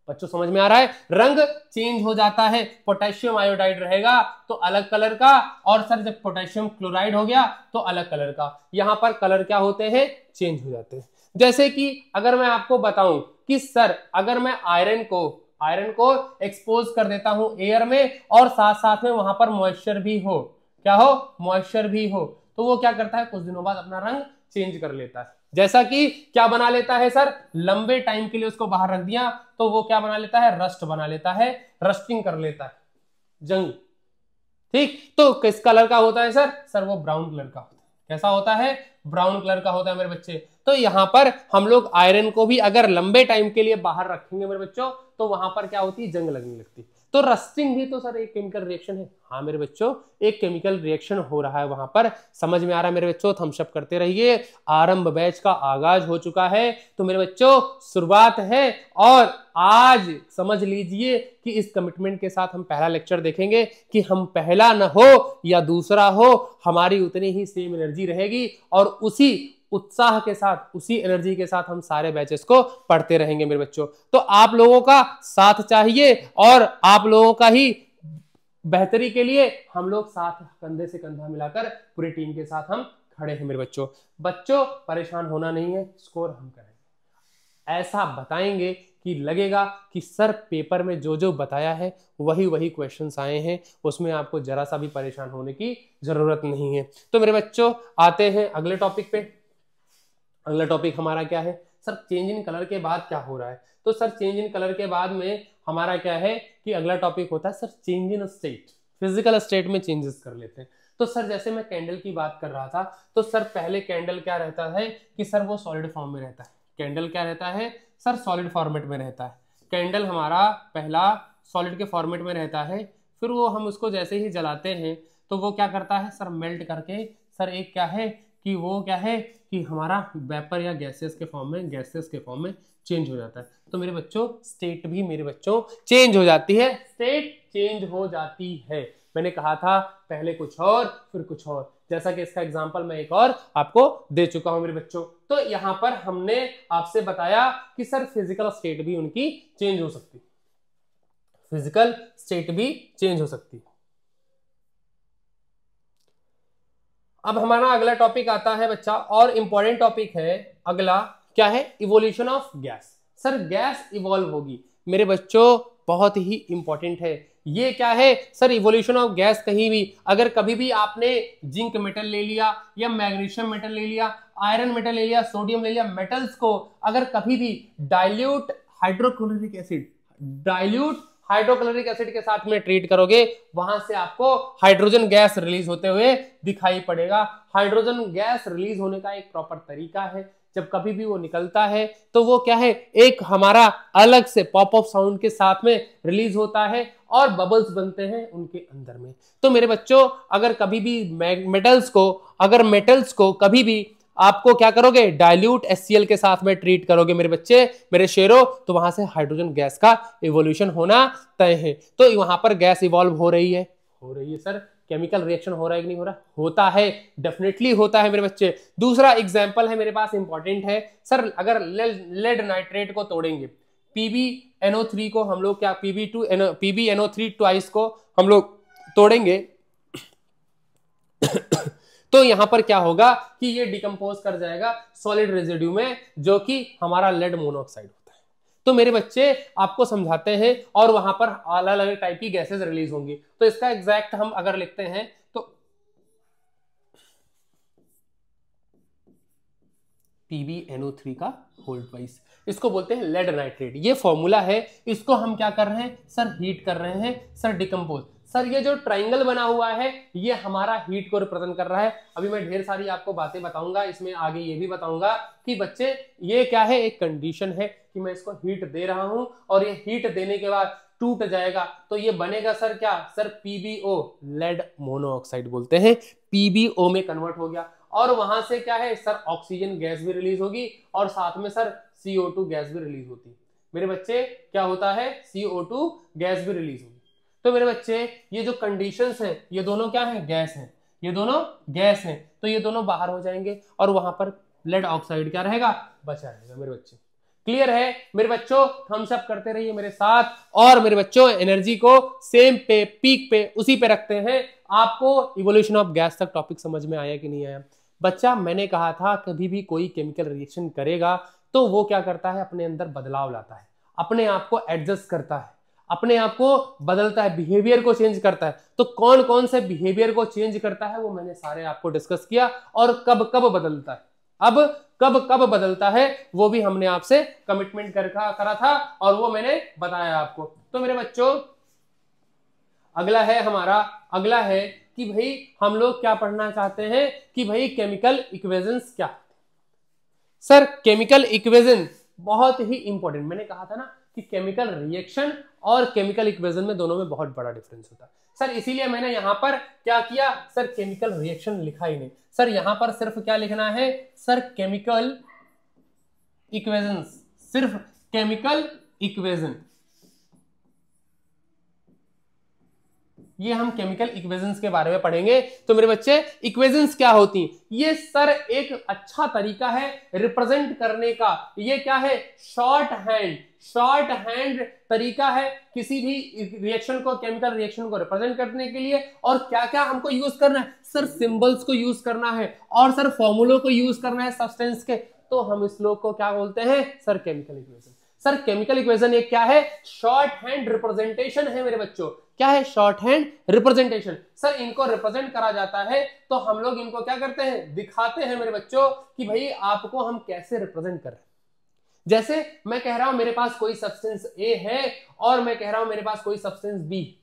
बच्चों समझ में आ रहा है, रंग चेंज हो जाता है। पोटेशियम आयोडाइड रहेगा तो अलग कलर का, और सर जब पोटेशियम क्लोराइड हो गया तो अलग कलर का। यहां पर कलर क्या होते हैं, चेंज हो जाते हैं। जैसे कि अगर मैं आपको बताऊं कि सर अगर मैं आयरन को एक्सपोज कर देता हूं एयर में, और साथ साथ में वहां पर मॉइस्चर भी हो, क्या हो, मॉइस्चर भी हो, तो वो क्या करता है, कुछ दिनों बाद अपना रंग चेंज कर लेता है। जैसा कि क्या बना लेता है सर, लंबे टाइम के लिए उसको बाहर रख दिया तो वो क्या बना लेता है, रस्ट बना लेता है, रस्टिंग कर लेता है, जंग। ठीक, तो किस कलर का होता है सर वो ब्राउन कलर का होता है। कैसा होता है, ब्राउन कलर का होता है मेरे बच्चे। तो यहां पर हम लोग आयरन को भी अगर लंबे टाइम के लिए बाहर रखेंगे मेरे बच्चों, तो वहां पर क्या होती है, जंग लगने लगती। तो रस्टिंग भी तो सर एक केमिकल रिएक्शन है। हाँ मेरे बच्चों, एक केमिकल रिएक्शन हो रहा है वहां पर। समझ में आ रहा है मेरे बच्चों, थम्स अप करते रहिए। आरंभ बैच का आगाज हो चुका है, तो मेरे बच्चों शुरुआत है, और आज समझ लीजिए कि इस कमिटमेंट के साथ हम पहला लेक्चर देखेंगे कि हम पहला न हो या दूसरा हो, हमारी उतनी ही सेम एनर्जी रहेगी, और उसी उत्साह के साथ, उसी एनर्जी के साथ हम सारे बैचेस को पढ़ते रहेंगे मेरे बच्चों। तो आप लोगों का साथ चाहिए, और आप लोगों का ही बेहतरी के लिए हम लोग साथ कंधे से कंधा मिलाकर पूरी टीम के साथ हम खड़े हैं मेरे बच्चों। बच्चों परेशान होना नहीं है, स्कोर हम करेंगे, ऐसा बताएंगे कि लगेगा कि सर पेपर में जो जो बताया है वही वही क्वेश्चंस आए हैं, उसमें आपको जरा सा भी परेशान होने की जरूरत नहीं है। तो मेरे बच्चों आते हैं अगले टॉपिक पे। अगला टॉपिक हमारा क्या है सर, चेंज इन कलर के बाद क्या हो रहा है। तो सर चेंज इन कलर के बाद में हमारा क्या है कि अगला टॉपिक होता है sir change in state, physical state में चेंजेस कर लेते हैं। तो सर जैसे मैं कैंडल की बात कर रहा था, तो सर पहले कैंडल क्या रहता है कि सर वो सॉलिड फॉर्म में रहता है। कैंडल क्या रहता है सर, सॉलिड फॉर्मेट में रहता है। कैंडल हमारा पहला सॉलिड के फॉर्मेट में रहता है, फिर वो हम उसको जैसे ही जलाते हैं तो वो क्या करता है सर, मेल्ट करके सर एक क्या है कि वो क्या है कि हमारा वेपर या गैसेस के फॉर्म में चेंज हो जाता है। तो मेरे बच्चों स्टेट भी मेरे बच्चों चेंज हो जाती है, स्टेट चेंज हो जाती है। मैंने कहा था पहले कुछ और फिर कुछ और, जैसा कि इसका एग्जांपल मैं एक और आपको दे चुका हूं मेरे बच्चों। तो यहां पर हमने आपसे बताया कि सर फिजिकल स्टेट भी उनकी चेंज हो सकती है, फिजिकल स्टेट भी चेंज हो सकती है। अब हमारा अगला टॉपिक आता है बच्चा, और इंपॉर्टेंट टॉपिक है अगला, क्या है, evolution of gas. Sir gas evolve होगी मेरे बच्चों, बहुत ही इंपॉर्टेंट है। ये क्या है सर, इवोल्यूशन ऑफ गैस। कहीं भी अगर कभी भी आपने जिंक मेटल ले लिया या मैग्नीशियम मेटल ले लिया, आयरन मेटल ले लिया, सोडियम ले लिया, मेटल्स को अगर कभी भी डाइल्यूट हाइड्रोक्लोरिक एसिड के साथ में ट्रीट करोगे, वहां से आपको हाइड्रोजन गैस रिलीज होते हुए दिखाई पड़ेगा। हाइड्रोजन गैस रिलीज होने का एक प्रॉपर तरीका है, जब कभी भी वो निकलता है तो वो क्या है, एक हमारा अलग से पॉप अप साउंड के साथ में रिलीज होता है और बबल्स बनते हैं उनके अंदर में। तो मेरे बच्चों अगर कभी भी मेटल्स को कभी भी आपको क्या करोगे, डाइल्यूट HCl के साथ में ट्रीट करोगे मेरे बच्चे, मेरे शेरों, तो वहां से हाइड्रोजन गैस का इवोल्यूशन होना तय है। तो वहां पर गैस इवॉल्व हो रही है सर, केमिकल रिएक्शन हो रहा है कि नहीं हो रहा, होता है, डेफिनेटली होता है मेरे बच्चे। दूसरा एग्जांपल है मेरे पास, इंपॉर्टेंट है सर, अगर लेड नाइट्रेट को तोड़ेंगे, PbNO3 को हम लोग क्या, PbNO3 ट्वाइस को हम लोग तोड़ेंगे तो यहां पर क्या होगा कि ये डिकम्पोज कर जाएगा सॉलिड रेजिड्यू में, जो कि हमारा लेड मोनोऑक्साइड होता है। तो मेरे बच्चे आपको समझाते हैं, और वहां पर अलग अलग टाइप की गैसेस रिलीज होंगी। तो इसका एग्जैक्ट हम अगर लिखते हैं तो PbNO3 का होल ट्वाइस, इसको बोलते हैं लेड नाइट्रेट। ये फॉर्मूला है, इसको हम क्या कर रहे हैं सर, हीट कर रहे हैं सर, डिकम्पोज। सर ये जो ट्राइंगल बना हुआ है ये हमारा हीट को रिप्रेजेंट कर रहा है। अभी मैं ढेर सारी आपको बातें बताऊंगा, इसमें आगे ये भी बताऊंगा कि बच्चे ये क्या है, एक कंडीशन है कि मैं इसको हीट दे रहा हूं, और ये हीट देने के बाद टूट जाएगा तो ये बनेगा सर क्या, सर PbO, लेड मोनोऑक्साइड बोलते हैं, PbO में कन्वर्ट हो गया। और वहां से क्या है सर, ऑक्सीजन गैस भी रिलीज होगी, और साथ में सर CO2 गैस भी रिलीज होती है। मेरे बच्चे क्या होता है, CO2 गैस भी रिलीज होगी। तो मेरे बच्चे ये जो कंडीशंस हैं ये दोनों क्या है, गैस हैं, ये दोनों गैस हैं, तो ये दोनों बाहर हो जाएंगे और वहां पर लेड ऑक्साइड क्या रहेगा, बचा रहेगा। मेरे बच्चे क्लियर है मेरे बच्चों, हम सब करते रहिए मेरे साथ। और मेरे बच्चों एनर्जी को सेम पे, पीक पे, उसी पे रखते हैं। आपको इवोल्यूशन ऑफ गैस तक टॉपिक समझ में आया कि नहीं आया बच्चा? मैंने कहा था कभी भी कोई केमिकल रिएक्शन करेगा तो वो क्या करता है, अपने अंदर बदलाव लाता है, अपने आप को एडजस्ट करता है, अपने आप को बदलता है, बिहेवियर को चेंज करता है। तो कौन कौन से बिहेवियर को चेंज करता है वो मैंने सारे आपको डिस्कस किया, और कब कब बदलता है, अब कब कब बदलता है वो भी हमने आपसे कमिटमेंट करा था और वो मैंने बताया आपको। तो मेरे बच्चों अगला है हमारा, अगला है कि भाई हम लोग क्या पढ़ना चाहते हैं कि भाई केमिकल इक्वेशंस क्या। सर केमिकल इक्वेशन बहुत ही इंपॉर्टेंट, मैंने कहा था ना कि केमिकल रिएक्शन और केमिकल इक्वेशन में दोनों में बहुत बड़ा डिफरेंस होता है सर, इसीलिए मैंने यहां पर क्या किया सर, केमिकल रिएक्शन लिखा ही नहीं सर, यहां पर सिर्फ क्या लिखना है सर, केमिकल इक्वेशंस, सिर्फ केमिकल इक्वेशन। ये हम केमिकल इक्वेशंस के बारे में पढ़ेंगे। तो मेरे बच्चे इक्वेशंस क्या होती हैं, ये सर एक अच्छा तरीका है रिप्रेजेंट करने का। ये क्या है, शॉर्ट हैंड तरीका है किसी भी रिएक्शन को, केमिकल रिएक्शन को रिप्रेजेंट करने के लिए। और क्या क्या हमको यूज करना है सर, सिंबल्स को यूज करना है और सर फॉर्मूलों को यूज करना है सब्सटेंस के। तो हम इस लोग को क्या बोलते हैं sir, chemical equation. Sir chemical equation एक क्या है, शॉर्ट हैंड रिप्रेजेंटेशन है मेरे बच्चों। क्या है, शॉर्ट हैंड रिप्रेजेंटेशन। सर इनको रिप्रेजेंट करा जाता है तो हम लोग इनको क्या करते हैं, दिखाते हैं मेरे बच्चों कि भाई आपको हम कैसे रिप्रेजेंट कर रहे हैं। जैसे मैं कह रहा हूं मेरे पास कोई सब्सटेंस ए है और मैं कह रहा हूं मेरे पास कोई सब्सटेंस बी,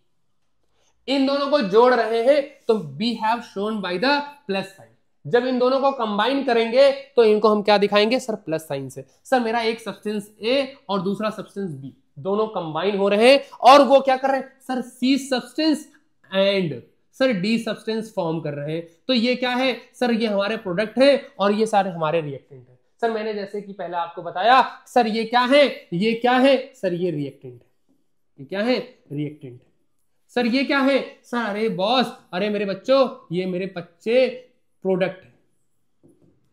इन दोनों को जोड़ रहे हैं तो we have shown by the plus sign. जब इन दोनों को कंबाइन करेंगे तो इनको हम क्या दिखाएंगे सर, प्लस साइन से। सर मेरा एक सब्सटेंस ए और दूसरा सब्सटेंस बी दोनों कंबाइन हो रहे हैं और वो क्या कर रहे हैं sir, C substance and sir D substance form कर रहे हैं। तो ये क्या है सर, ये हमारे प्रोडक्ट है और ये सारे हमारे रिएक्टेंट है। सर मैंने जैसे कि पहले आपको बताया सर, ये क्या है, ये क्या है सर, ये रिएक्टेंट है। ये क्या है, रिएक्टेंट। सर ये क्या है सर, अरे बॉस, अरे मेरे बच्चों ये मेरे बच्चे प्रोडक्ट है।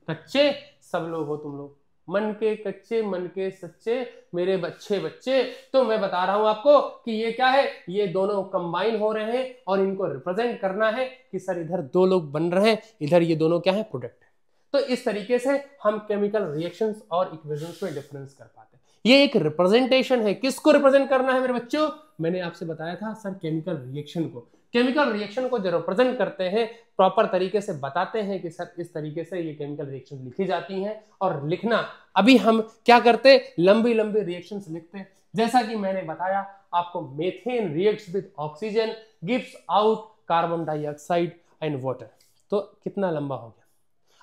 कच्चे सब लोग हो तुम लोग, मन के कच्चे मन के सच्चे मेरे बच्चे। तो मैं बता रहा हूं आपको कि ये क्या है, ये दोनों कंबाइन हो रहे हैं और इनको रिप्रेजेंट करना है कि सर इधर दो लोग बन रहे हैं, इधर ये दोनों क्या है, प्रोडक्ट है। तो इस तरीके से हम केमिकल रिएक्शंस और इक्वेशंस में डिफरेंस कर पाते हैं। ये एक रिप्रेजेंटेशन है। किसको रिप्रेजेंट करना है मेरे बच्चों, मैंने आपसे बताया था सर, केमिकल रिएक्शन को। केमिकल रिएक्शन को जो रिप्रेजेंट करते हैं, प्रॉपर तरीके से बताते हैं कि सर इस तरीके से ये केमिकल रिएक्शन लिखी जाती हैं। और लिखना अभी हम क्या करते, लंबी लंबी रिएक्शंस लिखते हैं। जैसा कि मैंने बताया आपको, methane reacts with oxygen, gives out carbon dioxide and water. तो कितना लंबा हो गया,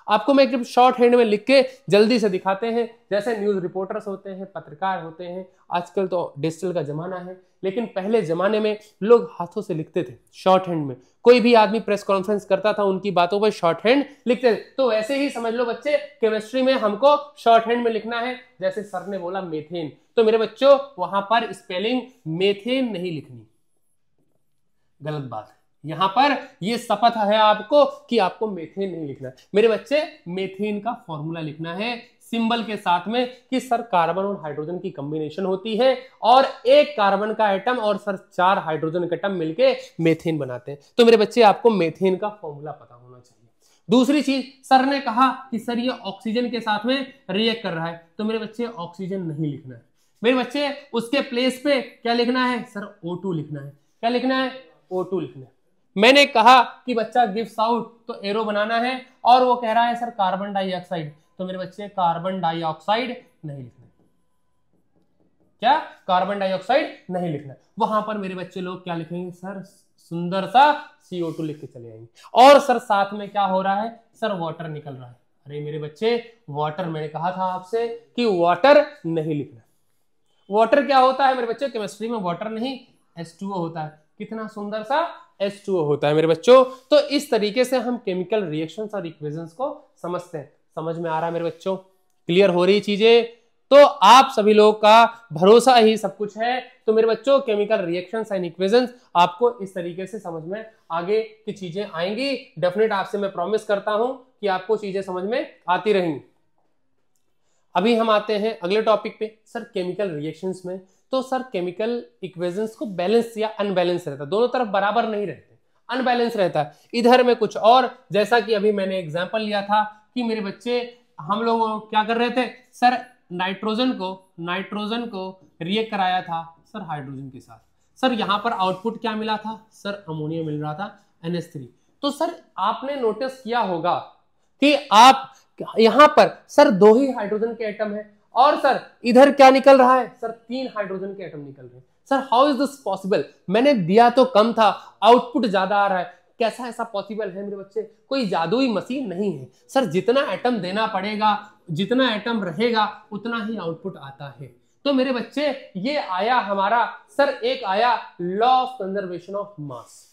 आपको मैं एकदम शॉर्ट हैंड में लिख के जल्दी से दिखाते हैं। जैसे न्यूज रिपोर्टर्स होते हैं, पत्रकार होते हैं, आजकल तो डिजिटल का जमाना है, लेकिन पहले जमाने में लोग हाथों से लिखते थे शॉर्ट हैंड में। कोई भी आदमी प्रेस कॉन्फ्रेंस करता था, उनकी बातों पर शॉर्ट हैंड लिखते थे। तो वैसे ही समझ लो बच्चे, केमिस्ट्री में हमको शॉर्ट हैंड में लिखना है। जैसे सर ने बोला मेथेन, तो मेरे बच्चों वहां पर स्पेलिंग मेथेन नहीं लिखनी, गलत बात है। यहां पर ये शपथ है आपको कि आपको मेथेन नहीं लिखना है मेरे बच्चे, मेथेन का फॉर्मूला लिखना है सिंबल के साथ में कि सर कार्बन और हाइड्रोजन की कॉम्बिनेशन होती है और एक कार्बन का एटम और सर 4 हाइड्रोजन के एटम मिलके मेथेन बनाते हैं। तो मेरे बच्चे आपको मेथेन का फॉर्मूला पता होना चाहिए। दूसरी चीज, सर ने कहा कि सर ये ऑक्सीजन के साथ में रिएक्ट कर रहा है, तो मेरे बच्चे ऑक्सीजन नहीं लिखना है मेरे बच्चे, उसके प्लेस पे क्या लिखना है सर, O2 लिखना है। क्या लिखना है, O2 लिखना है। मैंने कहा कि बच्चा गिव्स आउट, तो एरो बनाना है, और वो कह रहा है सर कार्बन डाइऑक्साइड, तो मेरे बच्चे कार्बन डाइऑक्साइड नहीं लिखना। क्या, कार्बन डाइऑक्साइड नहीं लिखना। वहां पर मेरे बच्चे लोग क्या लिखेंगे सर, सुंदर सा CO2 लिख के चले आएंगे। और सर साथ में क्या हो रहा है सर, वाटर निकल रहा है। अरे मेरे बच्चे वाटर, मैंने कहा था आपसे कि वाटर नहीं लिखना। वाटर क्या होता है मेरे बच्चे, केमिस्ट्री में वाटर नहीं H2O होता है। कितना सुंदर सा H2O होता है मेरे बच्चों। तो इस तरीके से हम केमिकल रिएक्शंस और इक्वेशंस को समझते हैं। समझ में आ रहा है मेरे बच्चों, क्लियर हो रही चीजें, तो आप सभी लोगों का भरोसा ही सब कुछ है। तो मेरे बच्चों केमिकल रिएक्शंस एंड इक्वेशंस आपको इस तरीके से समझ में आगे की चीजें आएंगी। डेफिनेट आपसे मैं प्रॉमिस करता हूं कि आपको चीजें समझ में आती रहेंगी। अभी हम आते हैं अगले टॉपिक पे। सर केमिकल रिएक्शंस में तो सर केमिकल इक्वेशंस को बैलेंस या अनबैलेंस रहता है, दोनों तरफ बराबर नहीं रहते, अनबैलेंस रहता है। इधर में कुछ और, जैसा कि अभी मैंने एग्जांपल लिया था कि मेरे बच्चे हम लोग क्या कर रहे थे सर, नाइट्रोजन को रिएक्ट कराया था सर हाइड्रोजन के साथ। सर यहां पर आउटपुट क्या मिला था सर, अमोनिया मिल रहा था NH3। तो सर आपने नोटिस किया होगा कि आप यहां पर सर 2 ही हाइड्रोजन के एटम है और सर इधर क्या निकल रहा है सर, 3 हाइड्रोजन के एटम निकल रहे हैं। Sir how is this possible, मैंने दिया तो कम था, आउटपुट ज्यादा आ रहा है, कैसा ऐसा पॉसिबल है मेरे बच्चे? कोई जादुई मशीन नहीं है सर, जितना एटम देना पड़ेगा, जितना एटम रहेगा उतना ही आउटपुट आता है। तो मेरे बच्चे ये आया हमारा सर, एक आया law of conservation of mass.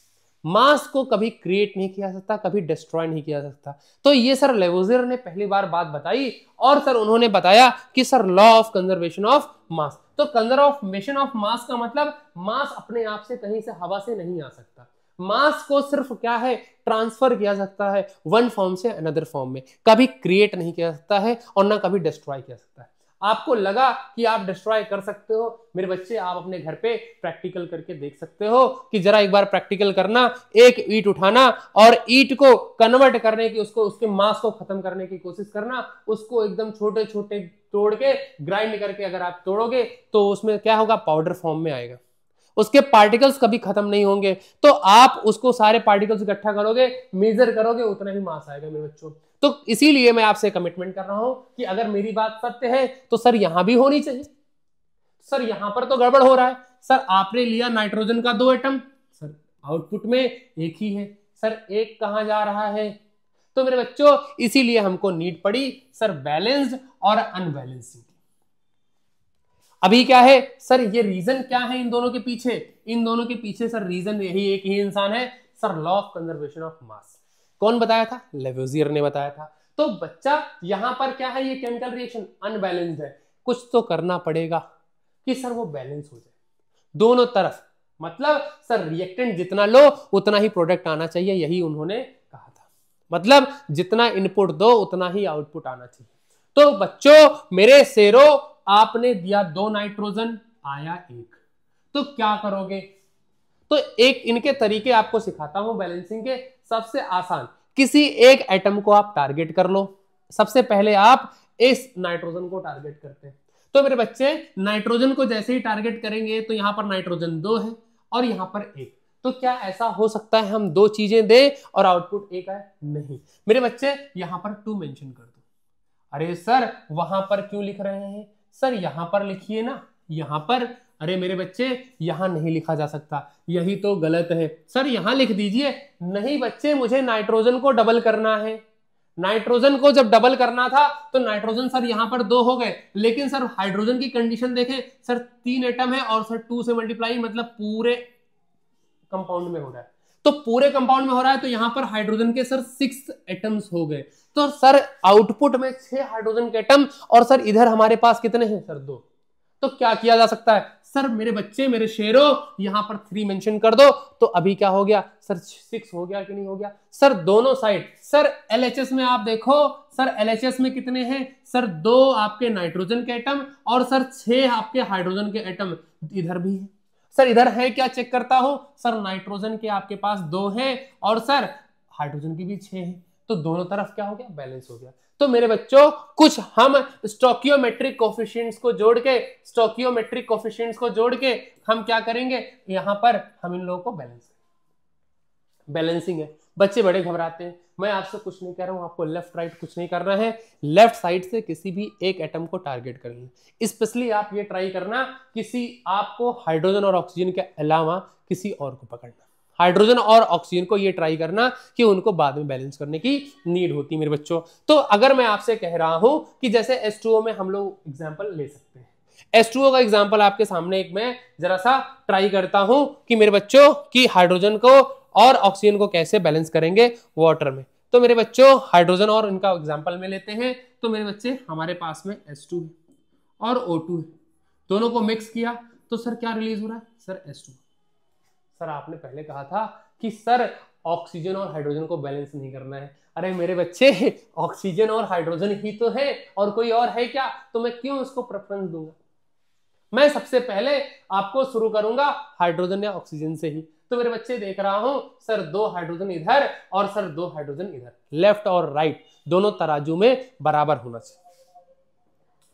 Mass को कभी क्रिएट नहीं किया सकता, कभी डिस्ट्रॉय नहीं किया सकता। तो ये सर लेवोजियर ने पहली बार बात बताई और सर उन्होंने बताया कि sir law of conservation of मास। तो कंजर्वेशन ऑफ मास का मतलब मास अपने आप से कहीं से हवा से नहीं आ सकता, मास को सिर्फ क्या है ट्रांसफर किया सकता है वन फॉर्म से अनदर फॉर्म में, कभी क्रिएट नहीं किया सकता है और ना कभी डिस्ट्रॉय किया सकता है। आपको लगा कि आप डिस्ट्रॉय कर सकते हो, मेरे बच्चे आप अपने घर पे प्रैक्टिकल करके देख सकते हो कि जरा एक बार प्रैक्टिकल करना, एक ईंट उठाना और ईंट को कन्वर्ट करने की, उसको उसके मास को खत्म करने की कोशिश करना, उसको एकदम छोटे छोटे तोड़ के ग्राइंड करके अगर आप तोड़ोगे तो उसमें क्या होगा, पाउडर फॉर्म में आएगा, उसके पार्टिकल्स कभी खत्म नहीं होंगे। तो आप उसको सारे पार्टिकल्स इकट्ठा करोगे, मेजर करोगे, उतना ही मास आएगा मेरे बच्चों। तो इसीलिए मैं आपसे कमिटमेंट कर रहा हूं कि अगर मेरी बात सत्य है तो सर यहां भी होनी चाहिए। सर यहां पर तो गड़बड़ हो रहा है सर, आपने लिया नाइट्रोजन का 2 एटम, सर आउटपुट में एक ही है, सर एक कहां जा रहा है? तो मेरे बच्चों इसीलिए हमको नीड पड़ी सर बैलेंस्ड और अनबैलेंसिंग। अभी क्या है सर, ये रीजन क्या है इन दोनों के पीछे? इन दोनों के पीछे सर रीजन यही एक ही इंसान है sir, law of conservation of मास। कौन बताया था? लेवोजियर ने बताया था। तो बच्चा यहां पर क्या है, ये केमिकल रिएक्शन अनबैलेंस्ड है, कुछ तो करना पड़ेगा कि सर वो बैलेंस हो जाए दोनों तरफ। मतलब सर रिएक्टेंट जितना लो उतना ही प्रोडक्ट आना चाहिए, यही उन्होंने कहा था। मतलब जितना इनपुट दो उतना ही आउटपुट आना चाहिए। तो बच्चों मेरे शेरों, आपने दिया 2 नाइट्रोजन, आया 1, तो क्या करोगे? तो एक इनके तरीके आपको सिखाता हूं बैलेंसिंग के। सबसे आसान, किसी एक एटम को आप टारगेट कर लो। सबसे पहले आप इस नाइट्रोजन को टारगेट करते हैं। तो मेरे बच्चे नाइट्रोजन को जैसे ही टारगेट करेंगे तो यहां पर नाइट्रोजन 2 है और यहां पर 1। तो क्या ऐसा हो सकता है हम 2 चीजें दें और आउटपुट 1 आए? नहीं मेरे बच्चे, यहां पर 2 मेंशन कर दो। अरे सर वहां पर क्यों लिख रहे हैं सर, यहां पर लिखिए ना, यहां पर। अरे मेरे बच्चे यहां नहीं लिखा जा सकता, यही तो गलत है सर, यहां लिख दीजिए। नहीं बच्चे, मुझे नाइट्रोजन को डबल करना है। नाइट्रोजन को जब डबल करना था तो नाइट्रोजन सर यहां पर 2 हो गए, लेकिन सर हाइड्रोजन की कंडीशन देखें सर, 3 एटम है और सर 2 से मल्टीप्लाई, मतलब पूरे कंपाउंड में हो रहा है। तो पूरे कंपाउंड में हो रहा है तो यहां पर हाइड्रोजन के सर 6 एटम्स हो गए। तो सर आउटपुट में 6 हाइड्रोजन के एटम और सर इधर हमारे पास कितने हैं सर, 2। तो क्या किया जा सकता है सर, मेरे बच्चे मेरे शेरों, यहां पर 3 मेंशन कर दो। तो अभी क्या हो गया सर, 6 हो गया कि नहीं हो गया? सर दोनों साइड, सर LHS में आप देखो, सर LHS में कितने हैं सर, 2 आपके नाइट्रोजन के एटम और सर 6 आपके हाइड्रोजन के एटम। इधर भी है सर, इधर है क्या चेक करता हूं सर, नाइट्रोजन के आपके पास 2 है और सर हाइड्रोजन की भी 6 है। तो दोनों तरफ क्या हो गया, बैलेंस हो गया। तो मेरे बच्चों कुछ हम स्टोकियोमेट्रिक कोफिशिएंट्स को जोड़ के हम क्या करेंगे, यहां पर हम इन लोगों को बैलेंसिंग है। बच्चे बड़े घबराते हैं, मैं आपसे कुछ नहीं कह रहा हूं, आपको लेफ्ट राइट कुछ नहीं करना है, लेफ्ट साइड से किसी भी एक एटम को टारगेट करना। स्पेशली आप ये ट्राई करना, किसी आपको हाइड्रोजन और ऑक्सीजन के अलावा किसी और को पकड़ना। हाइड्रोजन और ऑक्सीजन को ये ट्राई करना कि उनको बाद में बैलेंस करने की नीड होती है मेरे बच्चों। तो अगर मैं आपसे कह रहा हूं कि जैसे H2O में हम लोग एग्जांपल ले सकते हैं, H2O का एग्जांपल आपके सामने एक मैं जरा सा ट्राई करता हूं कि मेरे बच्चों की हाइड्रोजन को और ऑक्सीजन को कैसे बैलेंस करेंगे वाटर में। तो मेरे बच्चों हाइड्रोजन और इनका एग्जांपल में लेते हैं। तो मेरे बच्चे हमारे पास में H2 है और O2 है, दोनों को मिक्स किया तो सर क्या रिलीज हो रहा है? Sir H2। सर आपने पहले कहा था कि सर ऑक्सीजन और हाइड्रोजन को बैलेंस नहीं करना है। अरे मेरे बच्चे, ऑक्सीजन और हाइड्रोजन ही तो है, और कोई और है क्या? तो मैं क्यों उसको प्रेफरेंस दूंगा? मैं सबसे पहले आपको शुरू करूंगा हाइड्रोजन या ऑक्सीजन से ही। तो मेरे बच्चे देख रहा हूं सर 2 हाइड्रोजन इधर और सर 2 हाइड्रोजन इधर, लेफ्ट और राइट दोनों तराजू में बराबर होना चाहिए।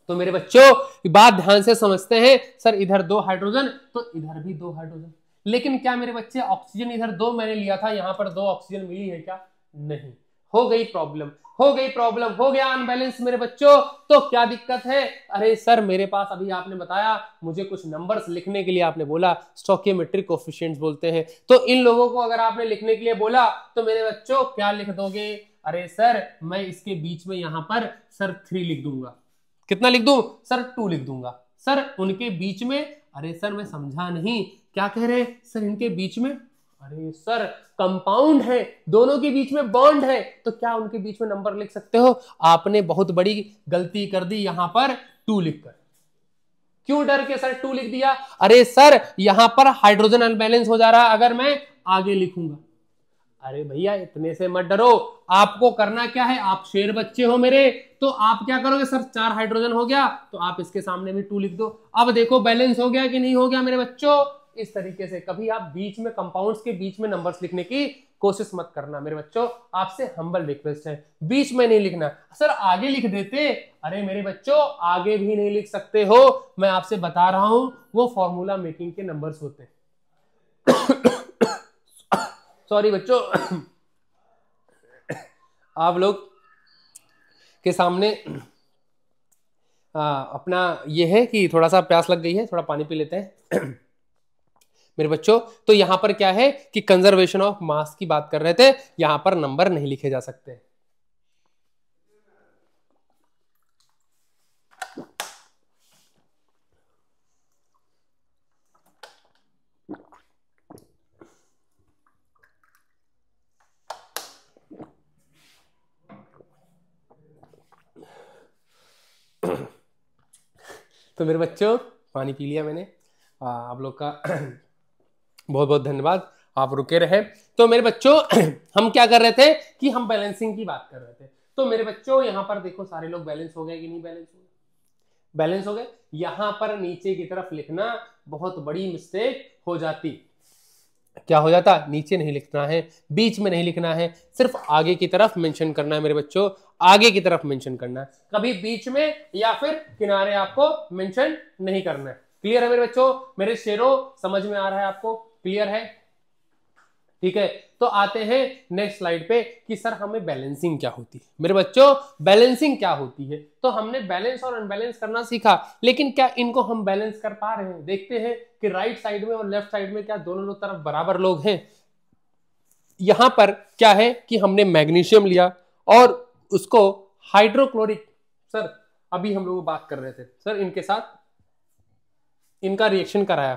तो मेरे बच्चों बात ध्यान से समझते हैं, सर इधर 2 हाइड्रोजन तो इधर भी 2 हाइड्रोजन, लेकिन क्या मेरे बच्चे ऑक्सीजन इधर 2 मैंने लिया था, यहां पर 2 ऑक्सीजन मिली है क्या? नहीं। हो गई प्रॉब्लम, हो गई प्रॉब्लम, हो गया अनबैलेंस मेरे बच्चों। तो क्या दिक्कत है? अरे सर मेरे पास अभी आपने बताया मुझे कुछ नंबर्स लिखने के लिए, आपने बोला स्टोइकियोमेट्रिक कोएफिशिएंट्स बोलते हैं, तो इन लोगों को अगर आपने लिखने के लिए बोला तो मेरे बच्चों क्या लिख दोगे? अरे सर मैं इसके बीच में यहां पर सर 3 लिख दूंगा। कितना लिख दूं? सर 2 लिख दूंगा। सर उनके बीच में, अरे सर मैं समझा नहीं, क्या कह रहे हैं? सर इनके बीच में, अरे सर कंपाउंड है, दोनों के बीच में बॉन्ड है, तो क्या उनके बीच में नंबर लिख सकते हो? आपने बहुत बड़ी गलती कर दी यहां पर 2 लिखकर। क्यों डर के सर 2 लिख दिया? अरे सर यहां पर हाइड्रोजन अनबैलेंस हो जा रहा है, अगर मैं आगे लिखूंगा। अरे भैया इतने से मत डरो, आपको करना क्या है? आप शेर बच्चे हो मेरे, तो आप क्या करोगे? सर 4 हाइड्रोजन हो गया तो आप इसके सामने भी 2 लिख दो। अब देखो बैलेंस हो गया कि नहीं हो गया मेरे बच्चों? इस तरीके से कभी आप बीच में कंपाउंड्स के बीच में नंबर्स लिखने की कोशिश मत करना मेरे बच्चों, आपसे हम्बल रिक्वेस्ट है, बीच में नहीं लिखना। सर आगे लिख देते, अरे मेरे बच्चों आगे भी नहीं लिख सकते हो, मैं आपसे बता रहा हूं वो फॉर्मूला मेकिंग के नंबर्स होते हैं। सॉरी बच्चों, आप लोग के सामने अपना ये है कि थोड़ा सा प्यास लग गई है, थोड़ा पानी पी लेते हैं। मेरे बच्चों तो यहां पर क्या है कि कंजर्वेशन ऑफ मास की बात कर रहे थे, यहां पर नंबर नहीं लिखे जा सकते। तो मेरे बच्चों पानी पी लिया मैंने, आप लोग का बहुत बहुत धन्यवाद, आप रुके रहे। तो मेरे बच्चों हम क्या कर रहे थे कि हम बैलेंसिंग की बात कर रहे थे। तो मेरे बच्चों यहां पर देखो सारे लोग बैलेंस हो गए कि नहीं बैलेंस हो गए? बैलेंस हो गए। यहां पर नीचे की तरफ लिखना बहुत बड़ी मिस्टेक हो जाती। क्या हो जाता? नीचे नहीं लिखना है, बीच में नहीं लिखना है, सिर्फ आगे की तरफ मेंशन करना है मेरे बच्चों, आगे की तरफ मेंशन करना है, कभी बीच में या फिर किनारे आपको मेंशन नहीं करना है। क्लियर है मेरे बच्चों? मेरे शेरों समझ में आ रहा है आपको? क्लियर है? ठीक है, तो आते हैं नेक्स्ट स्लाइड पे कि सर हमें बैलेंसिंग क्या होती है। मेरे बच्चों बैलेंसिंग क्या होती है? तो हमने बैलेंस और अनबैलेंस करना सीखा, लेकिन क्या इनको हम बैलेंस कर पा रहे हैं? देखते हैं कि राइट साइड में और लेफ्ट साइड में क्या दोनों तरफ बराबर लोग हैं। यहां पर क्या है कि हमने मैग्नीशियम लिया और उसको हाइड्रोक्लोरिक, सर अभी हम लोग बात कर रहे थे सर इनके साथ इनका रिएक्शन कराया,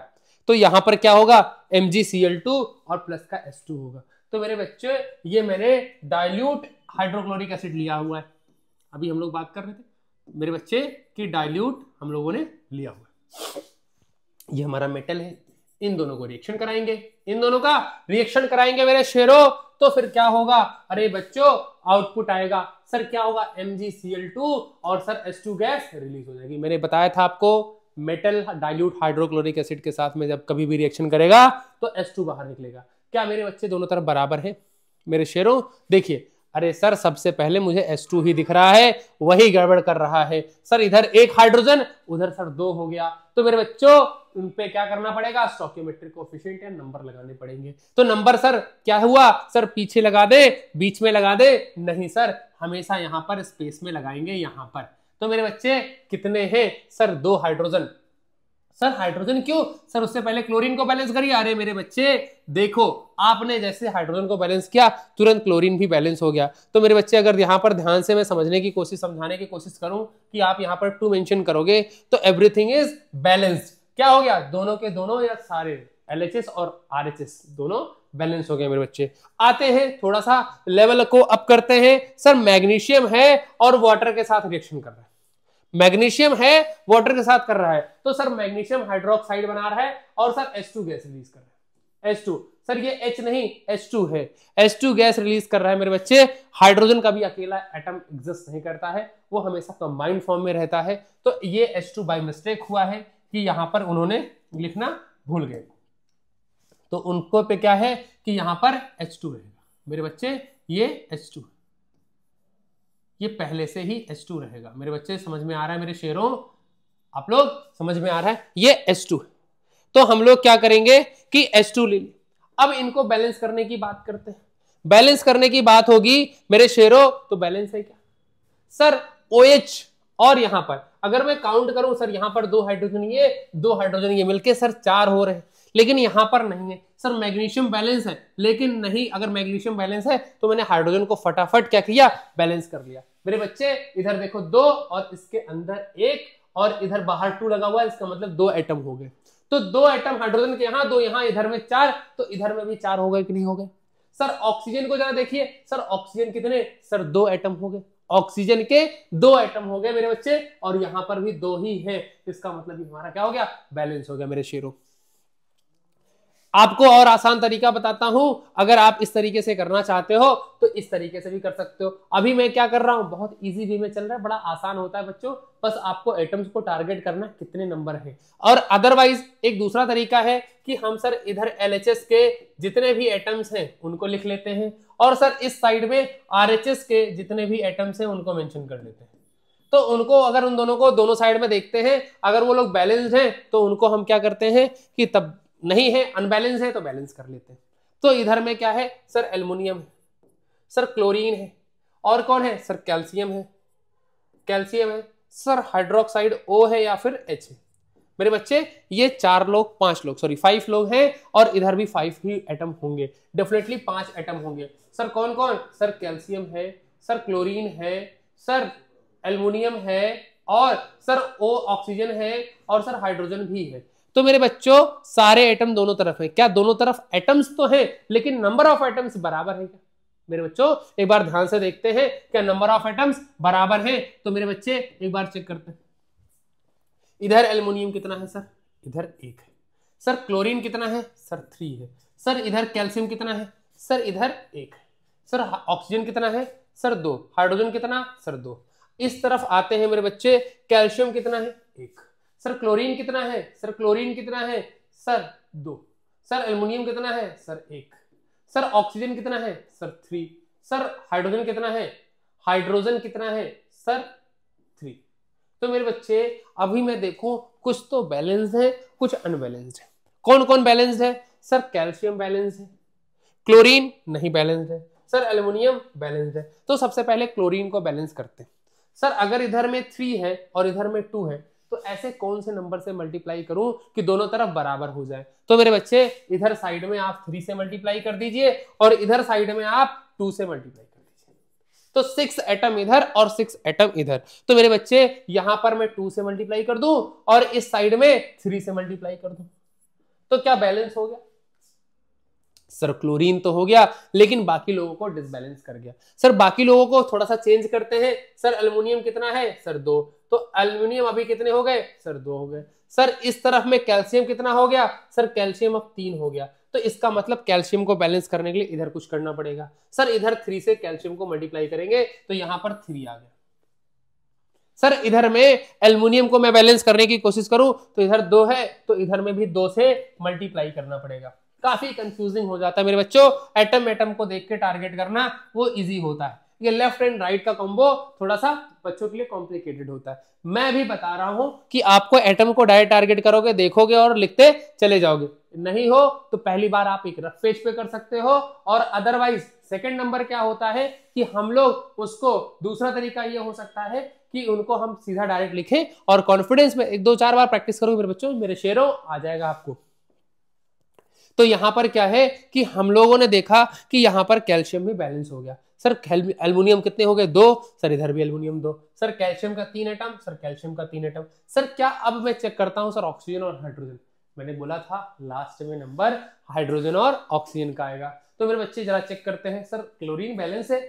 तो यहां पर क्या होगा? MgCl2 और प्लस का H2 होगा। तो मेरे बच्चे ये मैंने डाइल्यूट हाइड्रोक्लोरिक एसिड लिया हुआ है, अभी हम लोग बात कर रहे थे मेरे बच्चे कि डाइल्यूट हम लोगों ने लिया हुआ है। ये हमारा मेटल है, इन दोनों को रिएक्शन कराएंगे, इन दोनों का रिएक्शन कराएंगे मेरे शेरों, तो फिर क्या होगा? अरे बच्चों आउटपुट आएगा, सर क्या होगा? MgCl2 और सर H2 गैस रिलीज हो जाएगी। मैंने बताया था आपको मेटल डाइल्यूट हाइड्रोक्लोरिक एसिड के साथ में जब कभी भी रिएक्शन करेगा तो H2 बाहर निकलेगा। क्या मेरे बच्चे दोनों तरफ बराबर है मेरे शेरों? देखिए, अरे सर सबसे पहले मुझे H2 ही दिख रहा है, वही गड़बड़ कर रहा है। सर इधर 1 हाइड्रोजन, उधर सर 2 हो गया। तो मेरे बच्चों उन पे क्या करना पड़ेगा? स्टोइकियोमेट्रिक कोएफिशिएंट या नंबर लगाने पड़ेंगे। तो नंबर सर क्या हुआ? सर पीछे लगा दे, बीच में लगा दे? नहीं सर, हमेशा यहां पर स्पेस में लगाएंगे यहां पर। तो मेरे बच्चे कितने हैं? Sir 2 hydrogen. सर हाइड्रोजन क्यों? सर उससे पहले क्लोरीन को बैलेंस करिए। अरे मेरे बच्चे देखो, आपने जैसे हाइड्रोजन को बैलेंस किया तुरंत क्लोरीन भी बैलेंस हो गया। तो मेरे बच्चे अगर यहां पर ध्यान से मैं समझने की कोशिश, समझाने की कोशिश करूं कि आप यहां पर 2 मेंशन करोगे तो एवरीथिंग इज बैलेंस्ड। क्या हो गया? दोनों के दोनों या सारे LHS और RHS दोनों बैलेंस हो गए मेरे बच्चे। आते हैं थोड़ा सा लेवल को अप करते हैं। सर मैग्नीशियम है और वाटर के साथ रिएक्शन कर रहा है। मैग्नीशियम है वाटर के साथ कर रहा है, तो सर मैग्नीशियम हाइड्रोक्साइड बना रहा है और सर H2 गैस रिलीज कर रहा है। H2 सर ये H नहीं H2 है, H2 गैस रिलीज कर रहा है मेरे बच्चे। हाइड्रोजन का भी अकेला एटम एग्जिस्ट नहीं करता है, वो हमेशा कंबाइंड फॉर्म में रहता है। तो ये H2 बाय मिस्टेक हुआ है कि यहां पर उन्होंने लिखना भूल गए, तो उनको पे क्या है कि यहां पर H2 रहेगा मेरे बच्चे, ये H2, ये पहले से ही H2 रहेगा मेरे बच्चे। समझ में आ रहा है मेरे शेरों, आप लोग समझ में आ रहा है, ये H2। तो हम लोग क्या करेंगे कि H2 ले, अब इनको बैलेंस करने की बात करते हैं। बैलेंस करने की बात होगी मेरे शेरों, तो बैलेंस है क्या सर OH, और यहां पर अगर मैं काउंट करूं सर यहां पर 2 हाइड्रोजन ये 2 हाइड्रोजन ये मिलके सर 4 हो रहे हैं, लेकिन यहां पर नहीं है सर। मैग्नीशियम बैलेंस है लेकिन नहीं, अगर मैग्नीशियम बैलेंस है तो मैंने हाइड्रोजन को फटाफट क्या किया, बैलेंस कर लिया मेरे बच्चे। इधर देखो 2 और इसके अंदर 1 और इधर बाहर 2 लगा हुआ है, इसका मतलब 2 एटम हो गए। तो 2 एटम हाइड्रोजन के यहां 2 यहां, इधर में 4, तो इधर में भी 4 हो गए कि नहीं हो गए सर। ऑक्सीजन को जरा देखिए सर, ऑक्सीजन कितने सर 2 एटम हो गए, ऑक्सीजन के 2 एटम हो गए मेरे बच्चे, और यहां पर भी 2 ही है, इसका मतलब हमारा क्या हो गया, बैलेंस हो गया मेरे शेरों। आपको और आसान तरीका बताता हूं, अगर आप इस तरीके से करना चाहते हो तो इस तरीके से भी कर सकते हो। अभी मैं क्या कर रहा हूं, बहुत इजी वे में चल रहा है, बड़ा आसान होता है बच्चों, बस आपको एटम्स को टारगेट करना कितने नंबर है। और अदरवाइज एक दूसरा तरीका है कि हम सर इधर LHS के जितने भी एटम्स हैं उनको लिख लेते हैं, और सर इस साइड में RHS के जितने भी एटम्स हैं उनको मेंशन कर लेते हैं। तो उनको अगर उन दोनों को दोनों साइड में देखते हैं, अगर वो लोग बैलेंस्ड हैं तो उनको हम क्या करते हैं कि तब नहीं है, अनबैलेंस है तो बैलेंस कर लेते हैं। तो इधर में क्या है सर, एल्युमिनियम है, सर क्लोरीन है, और कौन है सर, कैल्शियम है, कैल्शियम है सर, हाइड्रोक्साइड O है या फिर H है मेरे बच्चे। ये 4 लोग 5 लोग सॉरी 5 लोग हैं, और इधर भी 5 ही एटम होंगे, डेफिनेटली 5 एटम होंगे सर। कौन कौन सर, कैल्शियम है सर, क्लोरीन है सर, एल्युमिनियम है, और सर O ऑक्सीजन है, और सर हाइड्रोजन भी है। तो मेरे बच्चों सारे एटम दोनों तरफ है, क्या दोनों तरफ एटम्स तो है, लेकिन नंबर ऑफ एटम्स बराबर है क्या मेरे बच्चों? एक बार ध्यान से देखते हैं क्या नंबर ऑफ एटम्स बराबर है। तो मेरे बच्चे एक बार चेक करते हैं, इधर एल्युमिनियम कितना है सर, इधर 1 है सर, क्लोरीन कितना है सर 3 है सर, इधर कैल्शियम कितना है सर, इधर 1 है सर, ऑक्सीजन कितना है सर 2, हाइड्रोजन कितना सर 2। इस तरफ आते हैं मेरे बच्चे, कैल्शियम कितना है 1 सर, क्लोरीन कितना है सर, क्लोरीन कितना है सर 2 सर, एल्युमिनियम कितना है सर 1 सर, ऑक्सीजन कितना है सर 3 सर, हाइड्रोजन कितना है, हाइड्रोजन कितना है सर 3। तो मेरे बच्चे अभी मैं देखूं कुछ तो बैलेंस्ड है कुछ अनबैलेंस्ड है। कौन कौन बैलेंस्ड है सर, कैल्शियम बैलेंस्ड है, क्लोरीन नहीं बैलेंस्ड है सर, एल्युमिनियम बैलेंस्ड है। तो सबसे पहले क्लोरीन को बैलेंस करते हैं सर। अगर इधर में 3 है और इधर में 2 है, तो ऐसे कौन से नंबर से मल्टीप्लाई करूं कि दोनों तरफ बराबर हो जाए? तो मेरे बच्चे इधर साइड में आप 3 से मल्टीप्लाई कर दीजिए, और इधर साइड में आप 2 से मल्टीप्लाई कर दीजिए, तो 6 एटम इधर और 6 एटम इधर। तो मेरे बच्चे यहां पर मैं 2 से मल्टीप्लाई कर दूं और इस साइड में 3 से मल्टीप्लाई कर दूं, तो क्या बैलेंस हो गया सर? क्लोरीन तो हो गया, लेकिन बाकी लोगों को डिसबैलेंस कर गया सर। बाकी लोगों को थोड़ा सा चेंज करते हैं सर। एल्युमिनियम कितना है सर 2, तो एल्युमिनियम अभी कितने हो गए सर 2 हो गए सर। इस तरफ में कैल्शियम कितना हो गया सर, कैल्शियम अब 3 हो गया। तो इसका मतलब कैल्शियम को बैलेंस करने के लिए इधर कुछ करना पड़ेगा सर। इधर 3 से कैल्शियम को मल्टीप्लाई करेंगे तो यहां पर 3 आ गया सर। इधर में एल्युमिनियम को मैं बैलेंस करने की कोशिश करूं तो इधर 2 है, तो इधर में भी 2 से मल्टीप्लाई करना पड़ेगा। काफी कंफ्यूजिंग हो जाता है मेरे बच्चों, एटम एटम को देख के टारगेट करना वो इजी होता है। ये लेफ्ट एंड राइट का कॉम्बो थोड़ा सा बच्चों के लिए कॉम्प्लिकेटेड होता है। मैं भी बता रहा हूं कि आपको एटम को डायरेक्ट टारगेट करोगे, देखोगे और लिखते चले जाओगे, नहीं हो तो पहली बार आप एक रफ पेज पे कर सकते हो। और अदरवाइज सेकंड नंबर क्या होता है कि हम लोग उसको, दूसरा तरीका ये हो सकता है कि उनको हम सीधा डायरेक्ट लिखें, और कॉन्फिडेंस में 1-2-4 बार प्रैक्टिस करोगे मेरे बच्चों, मेरे शेरों, आ जाएगा आपको। तो यहां पर क्या है कि हम लोगों ने देखा कि यहां पर कैल्शियम भी बैलेंस हो गया सर। एल्युमिनियम कितने हो गए 2 सर, इधर भी एल्युमिनियम 2 सर, कैल्शियम का 3 एटम सर, कैल्शियम का 3 एटम सर। क्या अब मैं चेक करता हूं सर ऑक्सीजन और हाइड्रोजन, मैंने बोला था लास्ट में नंबर हाइड्रोजन और ऑक्सीजन का आएगा। तो मेरे बच्चे जरा चेक करते हैं सर, क्लोरीन बैलेंस है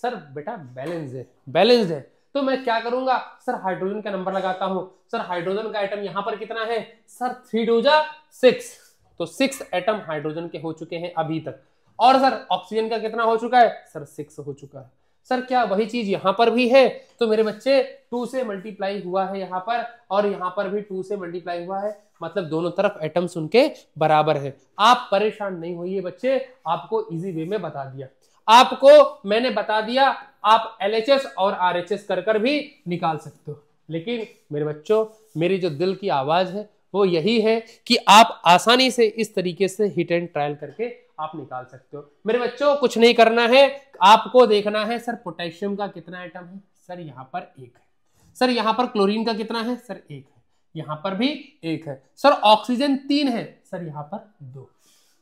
सर, बेटा बैलेंस है, बैलेंस्ड है। तो तो मैं क्या करूंगा सर, हाइड्रोजन का नंबर लगाता हूं। सर हाइड्रोजन का एटम यहां पर कितना है सर, 3 2 जा 6, तो 6 एटम हाइड्रोजन के हो चुके हैं अभी तक। और सर ऑक्सीजन का कितना हो चुका है सर, 6 हो चुका है। सर क्या वही चीज यहां पर भी है? तो मेरे बच्चे 2 से मल्टीप्लाई हुआ है यहां पर, और यहां पर भी 2 से मल्टीप्लाई हुआ है, मतलब दोनों तरफ एटम्स उनके बराबर है। आप परेशान नहीं होइए बच्चे, आपको इजी वे में बता दिया, आपको मैंने बता दिया। आप LHS और RHS कर कर भी निकाल सकते हो, लेकिन मेरे बच्चों मेरी जो दिल की आवाज है वो यही है कि आप आसानी से इस तरीके से हिट एंड ट्रायल करके आप निकाल सकते हो। मेरे बच्चों कुछ नहीं करना है, आपको देखना है सर पोटेशियम का कितना एटम है, सर यहां पर 1 है। सर यहां पर क्लोरीन का कितना है सर, 1 है। यहां पर भी 1 है। सर ऑक्सीजन 3 है, सर यहां पर 2।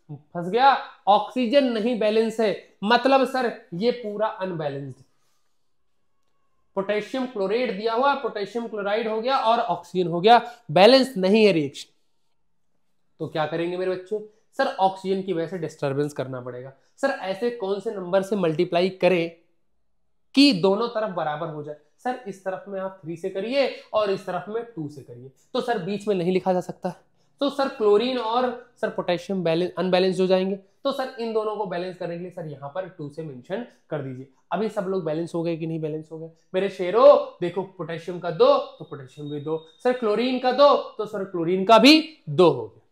फंस गया, ऑक्सीजन नहीं बैलेंस है, मतलब सर ये पूरा अनबैलेंस्ड। पोटेशियम क्लोराइड दिया हुआ, पोटेशियम क्लोराइड हो गया और ऑक्सीजन हो गया, बैलेंस नहीं है रिएक्शन। तो क्या करेंगे मेरे बच्चों, सर ऑक्सीजन की वजह से डिस्टर्बेंस करना पड़ेगा। सर ऐसे कौन से नंबर से मल्टीप्लाई करें कि दोनों तरफ बराबर हो जाए? सर इस तरफ में आप 3 से करिए और इस तरफ में 2 से करिए। तो सर बीच में नहीं लिखा जा सकता, तो सर क्लोरीन और सर पोटेशियम बैलेंस अनबैलेंस हो जाएंगे। तो सर इन दोनों को बैलेंस करने के लिए सर यहाँ पर 2 से मेंशन कर दीजिए। अभी सब लोग बैलेंस हो गए कि नहीं बैलेंस हो गए मेरे शेरों? देखो पोटेशियम का 2 तो पोटेशियम भी 2, सर क्लोरीन का 2 तो सर क्लोरीन का भी 2 हो गया।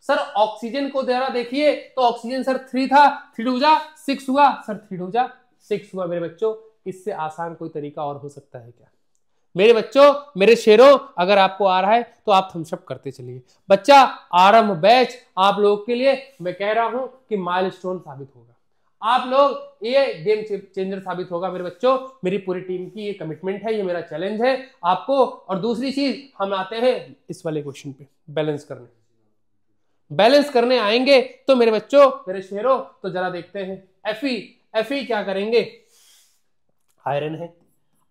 सर ऑक्सीजन को जरा देखिए, तो ऑक्सीजन सर 3 था, 3 2 जा 6 हुआ, सर 3 2 जा 6 हुआ। मेरे बच्चों इससे आसान कोई तरीका और हो सकता है क्या? मेरे बच्चों मेरे शेरों, अगर आपको आ रहा है तो आप थम्सअप करते चलिए। बच्चा आरंभ बैच आप लोगों के लिए मैं कह रहा हूं कि माइलस्टोन साबित होगा, आप लोग ये गेम चेंजर साबित होगा। मेरे बच्चों मेरी पूरी टीम की ये कमिटमेंट है, ये मेरा चैलेंज है आपको। और दूसरी चीज, हम आते हैं इस वाले क्वेश्चन पे, बैलेंस करने। बैलेंस करने आएंगे तो मेरे बच्चों मेरे शेरों, तो जरा देखते हैं Fe क्या करेंगे, आयरन है,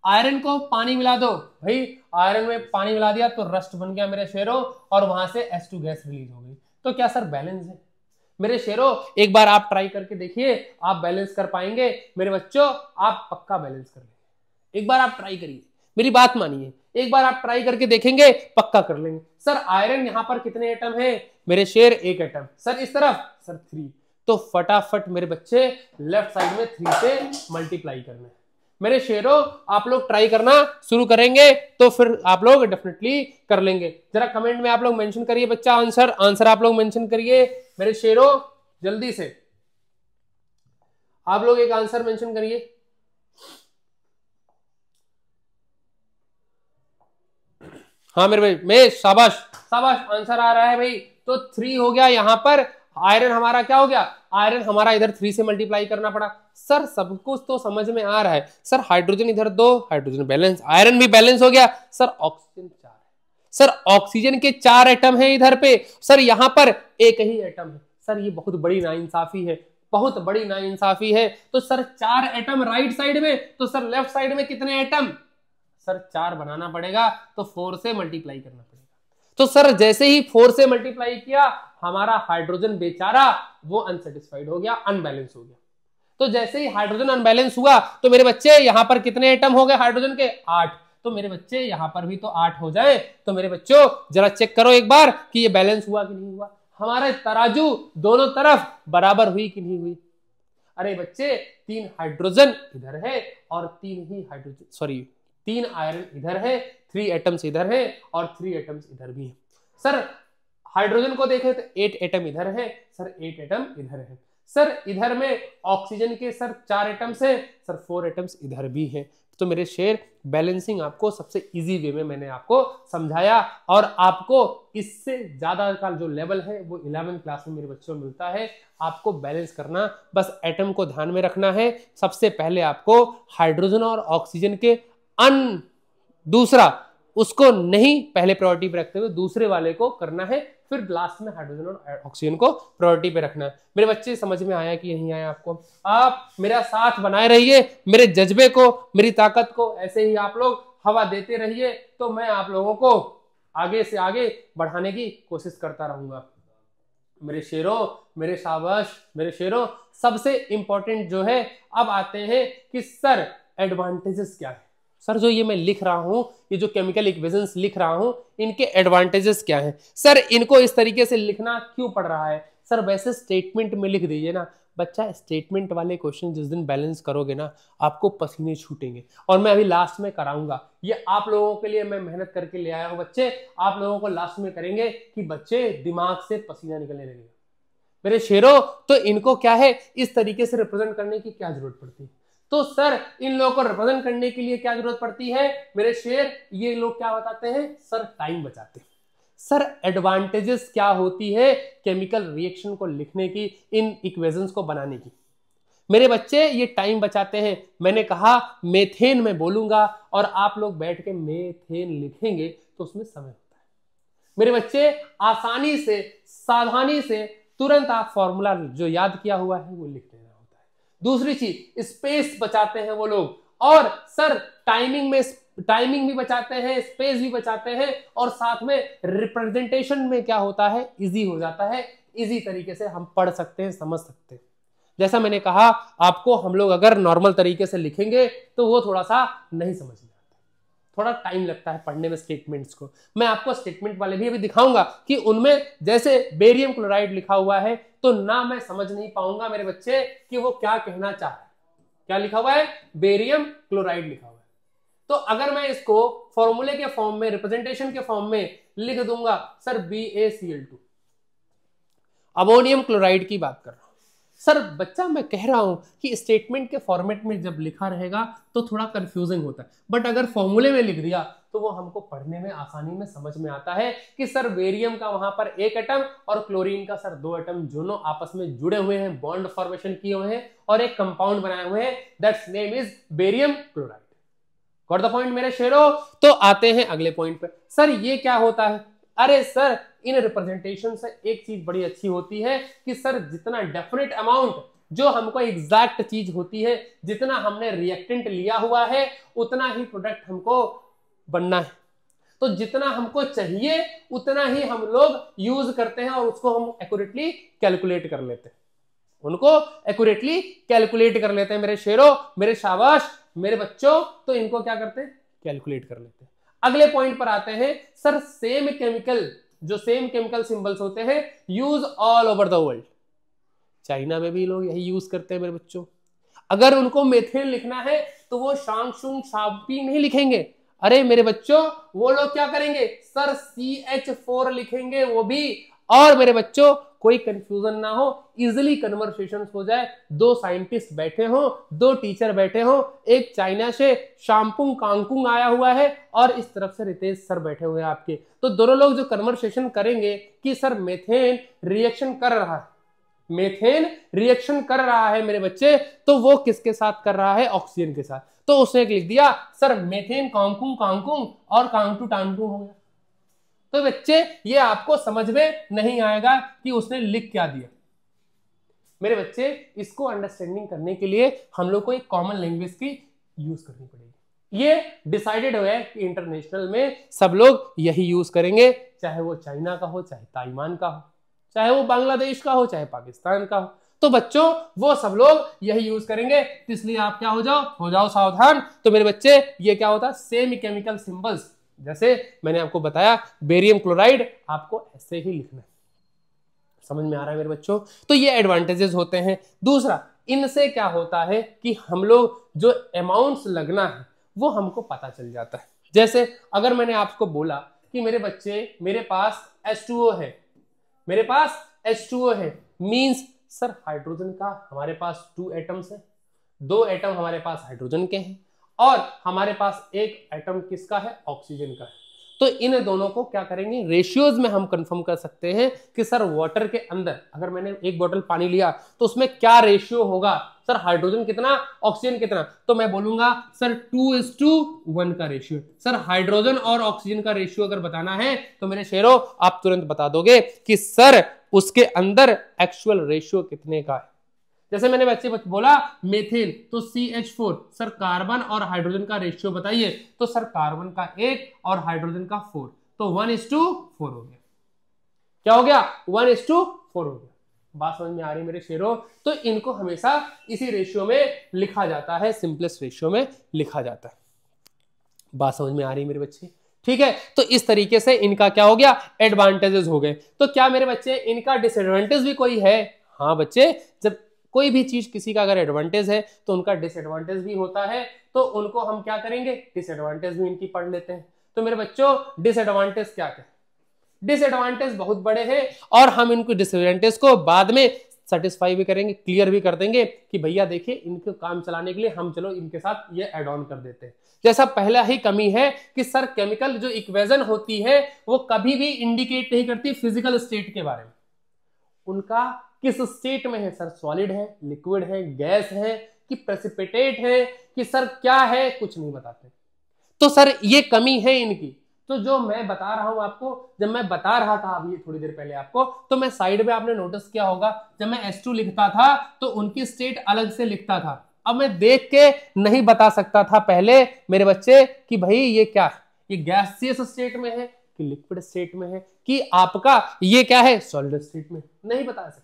आयरन को पानी मिला दो भाई, आयरन में पानी मिला दिया तो रस्ट बन गया मेरे शेरों, और वहां से H2 गैस रिलीज हो गई। तो क्या सर बैलेंस है? मेरे शेरों एक बार आप ट्राई करके देखिए, आप बैलेंस कर पाएंगे मेरे बच्चों, आप पक्का बैलेंस कर लेंगे। एक बार आप ट्राई करिए, मेरी बात मानिए, एक बार आप ट्राई करके देखेंगे पक्का कर लेंगे। सर आयरन यहां पर कितने एटम है मेरे शेर? 1 एटम। सर इस तरफ सर 3, तो फटाफट मेरे बच्चे लेफ्ट साइड में 3 से मल्टीप्लाई करना है। मेरे शेरों आप लोग ट्राई करना शुरू करेंगे तो फिर आप लोग डेफिनेटली कर लेंगे। जरा कमेंट में आप लोग मेंशन करिए बच्चा, आंसर आप लोग मेंशन करिए मेरे शेरों, जल्दी से आप लोग एक आंसर मेंशन करिए। हाँ मेरे भाई, मैं शाबाश शाबाश, आंसर आ रहा है भाई। तो 3 हो गया यहां पर, आयरन हमारा क्या हो गया, आयरन हमारा इधर 3 से मल्टीप्लाई करना पड़ा। सर सब कुछ तो समझ में आ रहा है। सर हाइड्रोजन इधर 2, हाइड्रोजन बैलेंस, आयरन भी बैलेंस हो गया। सर ऑक्सीजन 4 है, सर ऑक्सीजन के 4 एटम है इधर पे, सर यहां पर 1 ही एटम है। सर ये बहुत बड़ी नाइंसाफी है, बहुत बड़ी नाइंसाफी है। तो सर 4 एटम राइट साइड में, तो सर लेफ्ट साइड में कितने एटम? सर 4 बनाना पड़ेगा, तो 4 से मल्टीप्लाई करना पड़ेगा। तो सर जैसे ही 4 से मल्टीप्लाई किया, हमारा हाइड्रोजन बेचारा वो अनसेटिस्फाइड हो गया, अनबैलेंस हो गया। तो जैसे ही हाइड्रोजन अनबैलेंस हुआ, तो मेरे बच्चे यहां पर कितने एटम हो गए हाइड्रोजन के? 8। तो मेरे बच्चे यहां पर भी तो 8 हो जाए। तो मेरे बच्चों जरा चेक करो एक बार कि ये बैलेंस हुआ कि नहीं हुआ, हमारे तराजू दोनों तरफ बराबर हुई कि नहीं हुई। अरे बच्चे 3 हाइड्रोजन इधर है और 3 आयरन इधर है, 3 एटम्स इधर है और 3 एटम्स इधर भी है। सर हाइड्रोजन को देखें तो 8 एटम इधर है, सर 8 एटम इधर है। सर इधर में ऑक्सीजन के सर 4 एटम्स हैं, सर 4 एटम्स इधर भी है। तो मेरे शेर बैलेंसिंग आपको सबसे इजी वे में मैंने आपको समझाया, और आपको इससे ज्यादा का जो लेवल है वो 11वीं क्लास में मेरे बच्चों मिलता है। आपको बैलेंस करना, बस एटम को ध्यान में रखना है। सबसे पहले आपको हाइड्रोजन और ऑक्सीजन के दूसरा उसको नहीं पहले प्रायोरिटी पे रखते हुए दूसरे वाले को करना है, फिर लास्ट में हाइड्रोजन और ऑक्सीजन को प्रायोरिटी पे रखना है। मेरे बच्चे समझ में आया कि नहीं आया आपको? आप मेरा साथ बनाए रहिए, मेरे जज्बे को, मेरी ताकत को ऐसे ही आप लोग हवा देते रहिए, तो मैं आप लोगों को आगे से आगे बढ़ाने की कोशिश करता रहूंगा। मेरे शेरों, मेरे शाबाश मेरे शेरों, सबसे इंपॉर्टेंट जो है अब आते हैं कि सर एडवांटेजेस क्या है। सर जो ये मैं लिख रहा हूं, ये जो केमिकल इक्वेशंस लिख रहा हूं, इनके एडवांटेजेस क्या हैं? सर इनको इस तरीके से लिखना क्यों पड़ रहा है? सर वैसे स्टेटमेंट में लिख दीजिए ना। बच्चा स्टेटमेंट वाले क्वेश्चन जिस दिन बैलेंस करोगे ना, आपको पसीने छूटेंगे। और मैं अभी लास्ट में कराऊंगा, ये आप लोगों के लिए मैं मेहनत करके ले आया हूं बच्चे, आप लोगों को लास्ट में करेंगे कि बच्चे दिमाग से पसीना निकलने लगेगा। मेरे शेरों, तो इनको क्या है, इस तरीके से रिप्रेजेंट करने की क्या जरूरत पड़ती है? तो सर इन लोगों को रिप्रेजेंट करने के लिए क्या जरूरत पड़ती है मेरे शेर? ये लोग क्या बताते हैं? सर टाइम बचाते हैं। सर एडवांटेजेस क्या होती है केमिकल रिएक्शन को लिखने की, इन इक्वेशंस को बनाने की? मेरे बच्चे ये टाइम बचाते हैं। मैंने कहा मेथेन में बोलूंगा और आप लोग बैठ के मेथेन लिखेंगे तो उसमें समय होता है। मेरे बच्चे आसानी से, सावधानी से, तुरंत आप फॉर्मूला जो याद किया हुआ है वो लिख देना होता है। दूसरी चीज, स्पेस बचाते हैं वो लोग। और सर टाइमिंग भी बचाते हैं, स्पेस भी बचाते हैं, और साथ में रिप्रेजेंटेशन में क्या होता है, इजी हो जाता है। इजी तरीके से हम पढ़ सकते हैं, समझ सकते हैं। जैसा मैंने कहा आपको, हम लोग अगर नॉर्मल तरीके से लिखेंगे तो वो थोड़ा सा नहीं समझ में आता, थोड़ा टाइम लगता है पढ़ने में स्टेटमेंट्स को। मैं आपको स्टेटमेंट वाले भी अभी दिखाऊंगा कि उनमें जैसे बेरियम क्लोराइड लिखा हुआ है तो ना मैं समझ नहीं पाऊंगा मेरे बच्चे कि वो क्या कहना चाह रहे हैं। क्या लिखा हुआ है? बेरियम क्लोराइड लिखा हुआ है। तो अगर मैं इसको फॉर्मूले के फॉर्म में, रिप्रेजेंटेशन के फॉर्म में लिख दूंगा, सर BaCl2, अमोनियम क्लोराइड की बात कर रहा हूं। सर बच्चा मैं कह रहा हूं कि स्टेटमेंट के फॉर्मेट में जब लिखा रहेगा तो थोड़ा कंफ्यूजिंग होता है, बट अगर फॉर्मूले में लिख दिया तो वो हमको पढ़ने में आसानी में समझ में आता है कि सर बेरियम का वहां पर एक एटम और क्लोरीन का सर 2 एटम दोनों आपस में जुड़े हुए हैं, बॉन्ड फॉर्मेशन किए हुए हैं और एक कंपाउंड बनाए हुए हैं, that's name is barium chloride. Got the point मेरे शेरों? तो आते हैं अगले पॉइंट पे। सर ये क्या होता है? अरे सर इन रिप्रेजेंटेशन से एक चीज बड़ी अच्छी होती है कि सर जितना डेफिनेट अमाउंट, जो हमको एग्जैक्ट चीज होती है, जितना हमने रिएक्टेंट लिया हुआ है उतना ही प्रोडक्ट हमको बनना है। तो जितना हमको चाहिए उतना ही हम लोग यूज करते हैं और उसको हम एक्यूरेटली कैलकुलेट कर लेते हैं, उनको एक्यूरेटली कैलकुलेट कर लेते हैं मेरे शेरों, मेरे शाबाश, मेरे बच्चों। तो इनको क्या करते हैं? कैलकुलेट कर लेते हैं। अगले पॉइंट पर आते हैं। सर सेम केमिकल सिंबल्स होते हैं, use all over the world. China में भी लोग यही यूज करते हैं मेरे बच्चों। अगर उनको मेथेन लिखना है तो वो शांग शुंग शापी नहीं लिखेंगे। अरे मेरे बच्चों, वो लोग क्या करेंगे? सर CH4 लिखेंगे वो भी। और मेरे बच्चों कोई कंफ्यूजन ना हो, इजिली कन्वर्सेशन हो जाए। 2 साइंटिस्ट बैठे हो, 2 टीचर बैठे हो, एक चाइना से शामपुंग कांगकुंग आया हुआ है और इस तरफ से रितेश सर बैठे हुए हैं आपके। तो दोनों लोग जो कन्वर्सेशन करेंगे कि सर मेथेन रिएक्शन कर रहा है, मेथेन रिएक्शन कर रहा है मेरे बच्चे, तो वो किसके साथ कर रहा है? ऑक्सीजन के साथ। तो उसने लिख दिया सर मेथेन कांगकुंग कांगकुंग और कांगटू टांगटू हो गया। तो बच्चे ये आपको समझ में नहीं आएगा कि उसने लिख क्या दिया। मेरे बच्चे इसको अंडरस्टैंडिंग करने के लिए हम लोग को एक कॉमन लैंग्वेज की यूज करनी पड़ेगी। ये डिसाइडेड हुआ है कि इंटरनेशनल में सब लोग यही यूज करेंगे, चाहे वो चाइना का हो, चाहे ताइवान का हो, चाहे वो बांग्लादेश का हो, चाहे पाकिस्तान का हो। तो बच्चों वो सब लोग यही यूज करेंगे, तो इसलिए आप क्या हो जाओ सावधान। तो मेरे बच्चे ये क्या होता है? सेम केमिकल सिंबल्स, जैसे मैंने आपको बताया बेरियम क्लोराइड, आपको ऐसे ही लिखना है। समझ में आ रहा है मेरे बच्चों? तो ये एडवांटेजेस होते हैं। दूसरा, इनसे क्या होता है कि हम लोग जो अमाउंट्स लगना है वो हमको पता चल जाता है। जैसे अगर मैंने आपको बोला कि मेरे बच्चे मेरे पास H2O है, मेरे पास H2O है, मींस सर हाइड्रोजन का हमारे पास 2 एटम्स है, 2 एटम हमारे पास हाइड्रोजन के हैं और हमारे पास एक एटम किसका है? ऑक्सीजन का है। तो इन दोनों को क्या करेंगे? रेशियोज में हम कंफर्म कर सकते हैं कि सर वाटर के अंदर अगर मैंने एक बोतल पानी लिया तो उसमें क्या रेशियो होगा? सर हाइड्रोजन कितना, ऑक्सीजन कितना? तो मैं बोलूंगा सर 2:1 का रेशियो। सर हाइड्रोजन और ऑक्सीजन का रेशियो अगर बताना है तो मेरे शेरों आप तुरंत बता दोगे कि सर उसके अंदर एक्चुअल रेशियो कितने का है। जैसे मैंने बच्चे बोला मेथिल, तो CH4, सर कार्बन और हाइड्रोजन का रेशियो बताइए। तो सर कार्बन का 1 और हाइड्रोजन का 4, तो 1:4 हो गया। क्या हो गया? 1:4 हो गया। बात समझ में आ रही मेरे शेरों? तो इनको हमेशा इसी रेशियो में लिखा जाता है, सिंपलेस्ट रेशियो में लिखा जाता है। बात समझ में आ रही है मेरे बच्चे? ठीक है, तो इस तरीके से इनका क्या हो गया, एडवांटेजेस हो गए। तो क्या मेरे बच्चे इनका डिसएडवांटेज भी कोई है? हाँ बच्चे, जब कोई भी चीज किसी का अगर एडवांटेज है तो उनका डिसएडवांटेज भी होता है, तो उनको हम क्या करेंगे, डिसएडवांटेज भी इनकी पढ़ लेते हैं। तो मेरे बच्चों डिसएडवांटेज क्या क्या? डिसएडवांटेज बहुत बड़े हैं और हम इनको डिसएडवांटेज को बाद में सेटिस्फाई भी करेंगे, क्लियर भी कर देंगे कि भैया देखिए इनको काम चलाने के लिए हम चलो इनके साथ ये एड ऑन कर देते हैं। जैसा पहला ही कमी है कि सर केमिकल जो इक्वेशन होती है वो कभी भी इंडिकेट नहीं करती फिजिकल स्टेट के बारे में, उनका किस स्टेट में है, सर सॉलिड है, लिक्विड है, गैस है कि प्रेसिपिटेट है कि सर क्या है, कुछ नहीं बताते। तो सर ये कमी है इनकी। तो जो मैं बता रहा हूं आपको, जब मैं बता रहा था अभी थोड़ी देर पहले आपको, तो मैं साइड में आपने नोटिस किया होगा जब मैं S2 लिखता था तो उनकी स्टेट अलग से लिखता था। अब मैं देख के नहीं बता सकता था पहले मेरे बच्चे कि भाई ये क्या है, ये गैसियस स्टेट में है कि लिक्विड स्टेट में है कि आपका ये क्या है, सॉलिड स्टेट में, नहीं बता सकता।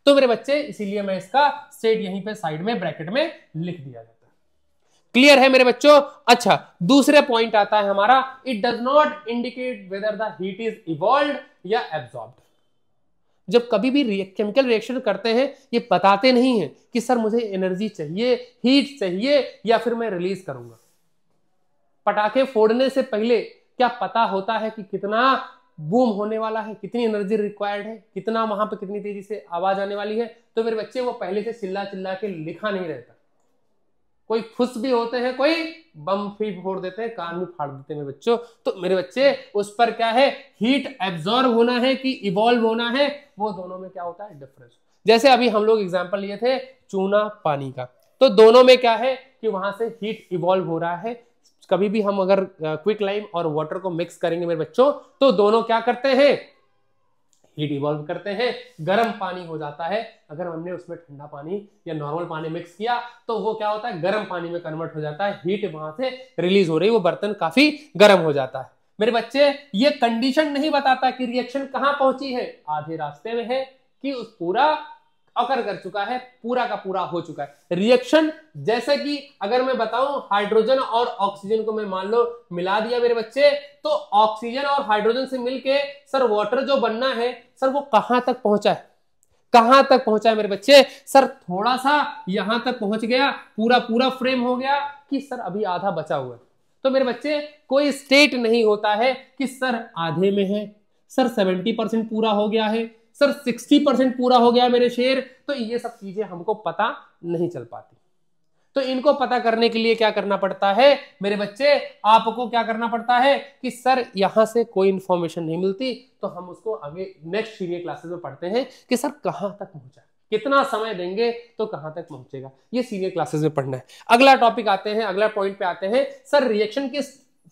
तो मेरे बच्चे इसीलिए मैं इसका स्टेट यहीं पे साइड में ब्रैकेट में लिख दिया जाता है। क्लियर है मेरे बच्चों? अच्छा, दूसरे पॉइंट आता है हमारा, it does not indicate whether the heat is evolved या एब्जॉर्ब्ड। जब कभी भी केमिकल रिएक्शन करते हैं ये बताते नहीं है कि सर मुझे एनर्जी चाहिए, हीट चाहिए या फिर मैं रिलीज करूंगा। पटाखे फोड़ने से पहले क्या पता होता है कि कितना बूम होने वाला है, कितनी एनर्जी रिक्वायर्ड है, कितना वहां पे कितनी तेजी से आवाज आने वाली है? तो मेरे बच्चे वो पहले से चिल्ला चिल्ला के लिखा नहीं रहता। कोई खुश भी होते हैं, कोई बम भी फोड़ देते हैं, कान भी फाड़ देते हैं मेरे बच्चों। तो मेरे बच्चे उस पर क्या है, हीट एब्जॉर्ब होना है कि इवॉल्व होना है, वो दोनों में क्या होता है, डिफरेंस। जैसे अभी हम लोग एग्जांपल लिए थे चूना पानी का, तो दोनों में क्या है कि वहां से हीट इवॉल्व हो रहा है। कभी भी हम अगर क्विक लाइम और वाटर को मिक्स करेंगे मेरे बच्चों, तो दोनों क्या करते हैं, हीट इवॉल्व करते हैं, गर्म पानी हो जाता है। अगर हमने उसमें ठंडा पानी या नॉर्मल पानी मिक्स किया तो वो क्या होता है, गर्म पानी में कन्वर्ट हो जाता है, हीट वहां से रिलीज हो रही है, वो बर्तन काफी गर्म हो जाता है। मेरे बच्चे ये कंडीशन नहीं बताता कि रिएक्शन कहां पहुंची है, आधे रास्ते में है कि उस पूरा अकर कर चुका है, पूरा का पूरा हो चुका है रिएक्शन। जैसे कि अगर मैं बताऊं हाइड्रोजन और ऑक्सीजन को मैं मान लो मिला दिया मेरे बच्चे, तो ऑक्सीजन और हाइड्रोजन से मिलके सर वाटर जो बनना है, सर वो कहां तक पहुंचा है, कहां तक पहुंचा है मेरे बच्चे? सर थोड़ा सा यहां तक पहुंच गया, पूरा पूरा फ्रेम हो गया कि सर अभी आधा बचा हुआ है। तो मेरे बच्चे कोई स्टेट नहीं होता है कि सर आधे में है, सर 70% पूरा हो गया है, सर 60% पूरा हो गया मेरे शेर। तो ये सब चीजें हमको पता नहीं चल पाती। तो इनको पता करने के लिए क्या करना पड़ता है मेरे बच्चे, आपको क्या करना पड़ता है कि सर यहां से कोई इंफॉर्मेशन नहीं मिलती, तो हम उसको आगे नेक्स्ट सीनियर क्लासेस में पढ़ते हैं कि सर कहां तक पहुंचा, कितना समय देंगे तो कहां तक पहुंचेगा, ये सीनियर क्लासेस में पढ़ना है। अगला टॉपिक आते हैं, अगला पॉइंट पे आते हैं, सर रिएक्शन की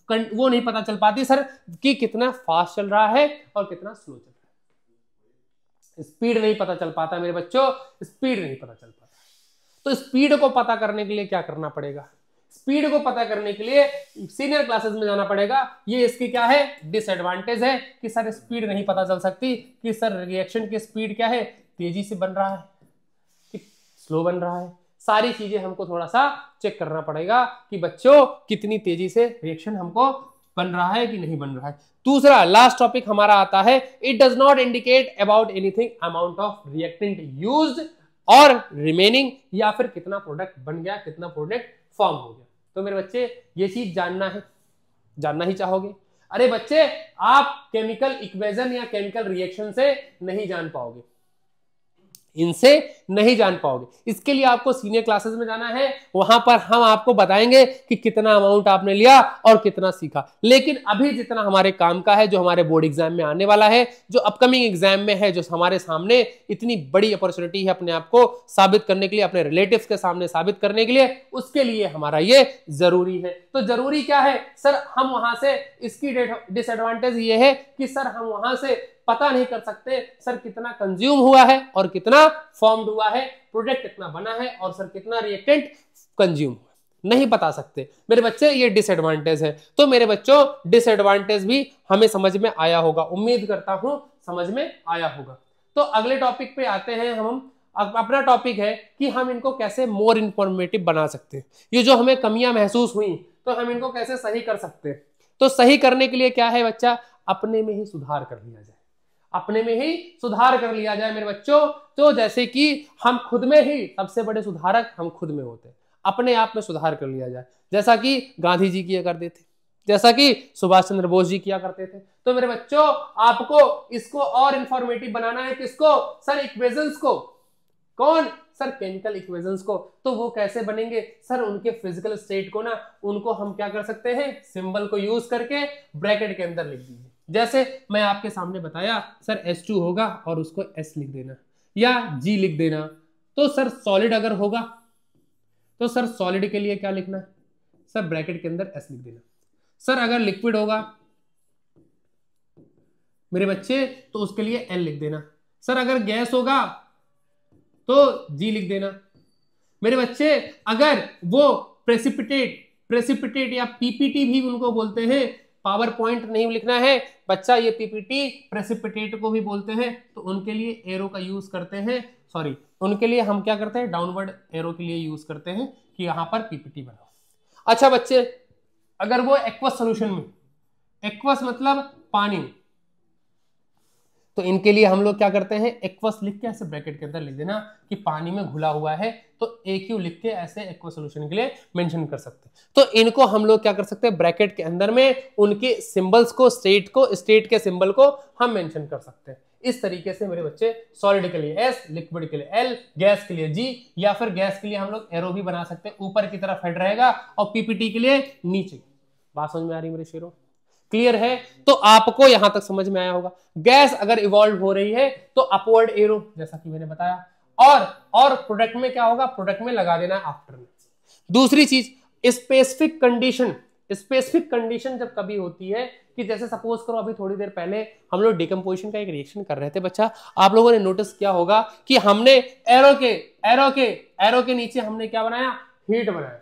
वो नहीं पता चल पाती सर कि कितना फास्ट चल रहा है और कितना स्लो चल रहा है। स्पीड नहीं पता चल पाता मेरे बच्चों, स्पीड नहीं पता चल पाता। तो स्पीड को पता करने के लिए क्या करना पड़ेगा, स्पीड को पता करने के लिए सीनियर क्लासेस में जाना पड़ेगा। ये इसकी क्या है, डिसएडवांटेज है कि सर स्पीड नहीं पता चल सकती कि सर रिएक्शन की स्पीड क्या है, तेजी से बन रहा है कि स्लो बन रहा है। सारी चीजें हमको थोड़ा सा चेक करना पड़ेगा कि बच्चों कितनी तेजी से रिएक्शन हमको बन रहा है कि नहीं बन रहा है। दूसरा लास्ट टॉपिक हमारा आता है, it does not indicate about anything amount of reactant used और रिमेनिंग, या फिर कितना प्रोडक्ट बन गया, कितना प्रोडक्ट फॉर्म हो गया। तो मेरे बच्चे ये चीज जानना है, जानना ही चाहोगे? अरे बच्चे आप केमिकल इक्वेशन या केमिकल रिएक्शन से नहीं जान पाओगे, इनसे नहीं जान पाओगे। इसके लिए आपको सीनियर क्लासेस में जाना है, वहां पर हम आपको बताएंगे कि कितना अमाउंट आपने लिया और कितना सीखा। लेकिन अभी जितना हमारे काम का है, जो हमारे बोर्ड एग्जाम में आने वाला है, जो अपकमिंग एग्जाम में है, जो हमारे सामने इतनी बड़ी अपॉर्चुनिटी है अपने आप को साबित करने के लिए, अपने रिलेटिव्स के सामने साबित करने के लिए, उसके लिए हमारा ये जरूरी है। तो जरूरी क्या है सर, हम वहां से इसकी डिसएडवांटेज ये है कि सर हम वहां से पता नहीं कर सकते सर कितना कंज्यूम हुआ है और कितना फॉर्म्ड हुआ है, प्रोडक्ट कितना बना है और सर कितना रिएक्टेंट कंज्यूम हुआ, नहीं बता सकते मेरे बच्चे, ये डिसएडवांटेज है। तो मेरे बच्चों डिसएडवांटेज भी हमें समझ में आया होगा, उम्मीद करता हूं समझ में आया होगा। तो अगले टॉपिक पे आते हैं हम, अपना टॉपिक है कि हम इनको कैसे मोर इंफॉर्मेटिव बना सकते हैं। ये जो हमें कमियां महसूस हुई तो हम इनको कैसे सही कर सकते हैं। तो सही करने के लिए क्या है बच्चा, अपने में ही सुधार कर लिया जाए, अपने में ही सुधार कर लिया जाए मेरे बच्चों। तो जैसे कि हम खुद में ही सबसे बड़े सुधारक हम खुद में होते हैं, अपने आप में सुधार कर लिया जाए, जैसा कि गांधी जी किया करते थे, जैसा कि सुभाष चंद्र बोस जी किया करते थे। तो मेरे बच्चों आपको इसको और इंफॉर्मेटिव बनाना है, किसको सर, इक्वेशंस को। कौन सर, केमिकल इक्वेशंस को। तो वो कैसे बनेंगे सर, उनके फिजिकल स्टेट को ना, उनको हम क्या कर सकते हैं, सिंबल को यूज करके ब्रैकेट के अंदर लिख दीजिए। जैसे मैं आपके सामने बताया सर H2 होगा और उसको S लिख देना या G लिख देना। तो सर सॉलिड अगर होगा तो सर सॉलिड के लिए क्या लिखना है सर, ब्रैकेट के अंदर S लिख देना। सर अगर लिक्विड होगा मेरे बच्चे तो उसके लिए L लिख देना। सर अगर गैस होगा तो G लिख देना। मेरे बच्चे अगर वो प्रेसिपिटेट या पीपीटी भी उनको बोलते हैं, पावर पॉइंट नहीं लिखना है बच्चा, ये पीपीटी प्रेसिपिटेट को भी बोलते हैं, तो उनके लिए एरो का यूज करते हैं, सॉरी उनके लिए हम क्या करते हैं, डाउनवर्ड एरो के लिए यूज करते हैं कि यहां पर पीपीटी बनाओ। अच्छा बच्चे, अगर वो एक्वस सोल्यूशन में, एक्वस मतलब पानी, तो इनके लिए हम लोग क्या करते हैं, एक्वस लिख के ऐसे ब्रैकेट के अंदर लिख देना कि पानी में घुला हुआ है, तो AQ लिख के ऐसे एक्वस सॉल्यूशन के लिए मेंशन कर सकते हैं। तो इनको हम लोग क्या कर सकते हैं, ब्रैकेट के अंदर में उनके सिंबल्स को, स्टेट के सिंबल को हम मेंशन कर सकते हैं। इस तरीके से मेरे बच्चे सॉलिड के लिए S, लिक्विड के लिए L, गैस के लिए G, या फिर गैस के लिए हम लोग एरो भी बना सकते हैं, ऊपर की तरफ हेड रहेगा और पीपीटी के लिए नीचे। बात समझ में आ रही मेरे शेरों, क्लियर है? तो आपको यहां तक समझ में आया होगा। गैस अगर इवॉल्व हो रही है तो अपवर्ड एरो, जैसा कि मैंने बताया, और प्रोडक्ट में क्या होगा, प्रोडक्ट में लगा देना है आफ्टर में। दूसरी चीज, स्पेसिफिक कंडीशन जब कभी होती है कि जैसे सपोज करो अभी थोड़ी देर पहले हम लोग डिकम्पोजिशन का एक रिएक्शन कर रहे थे बच्चा, आप लोगों ने नोटिस किया होगा कि हमने एरो के नीचे हमने क्या बनाया, हीट बनाया।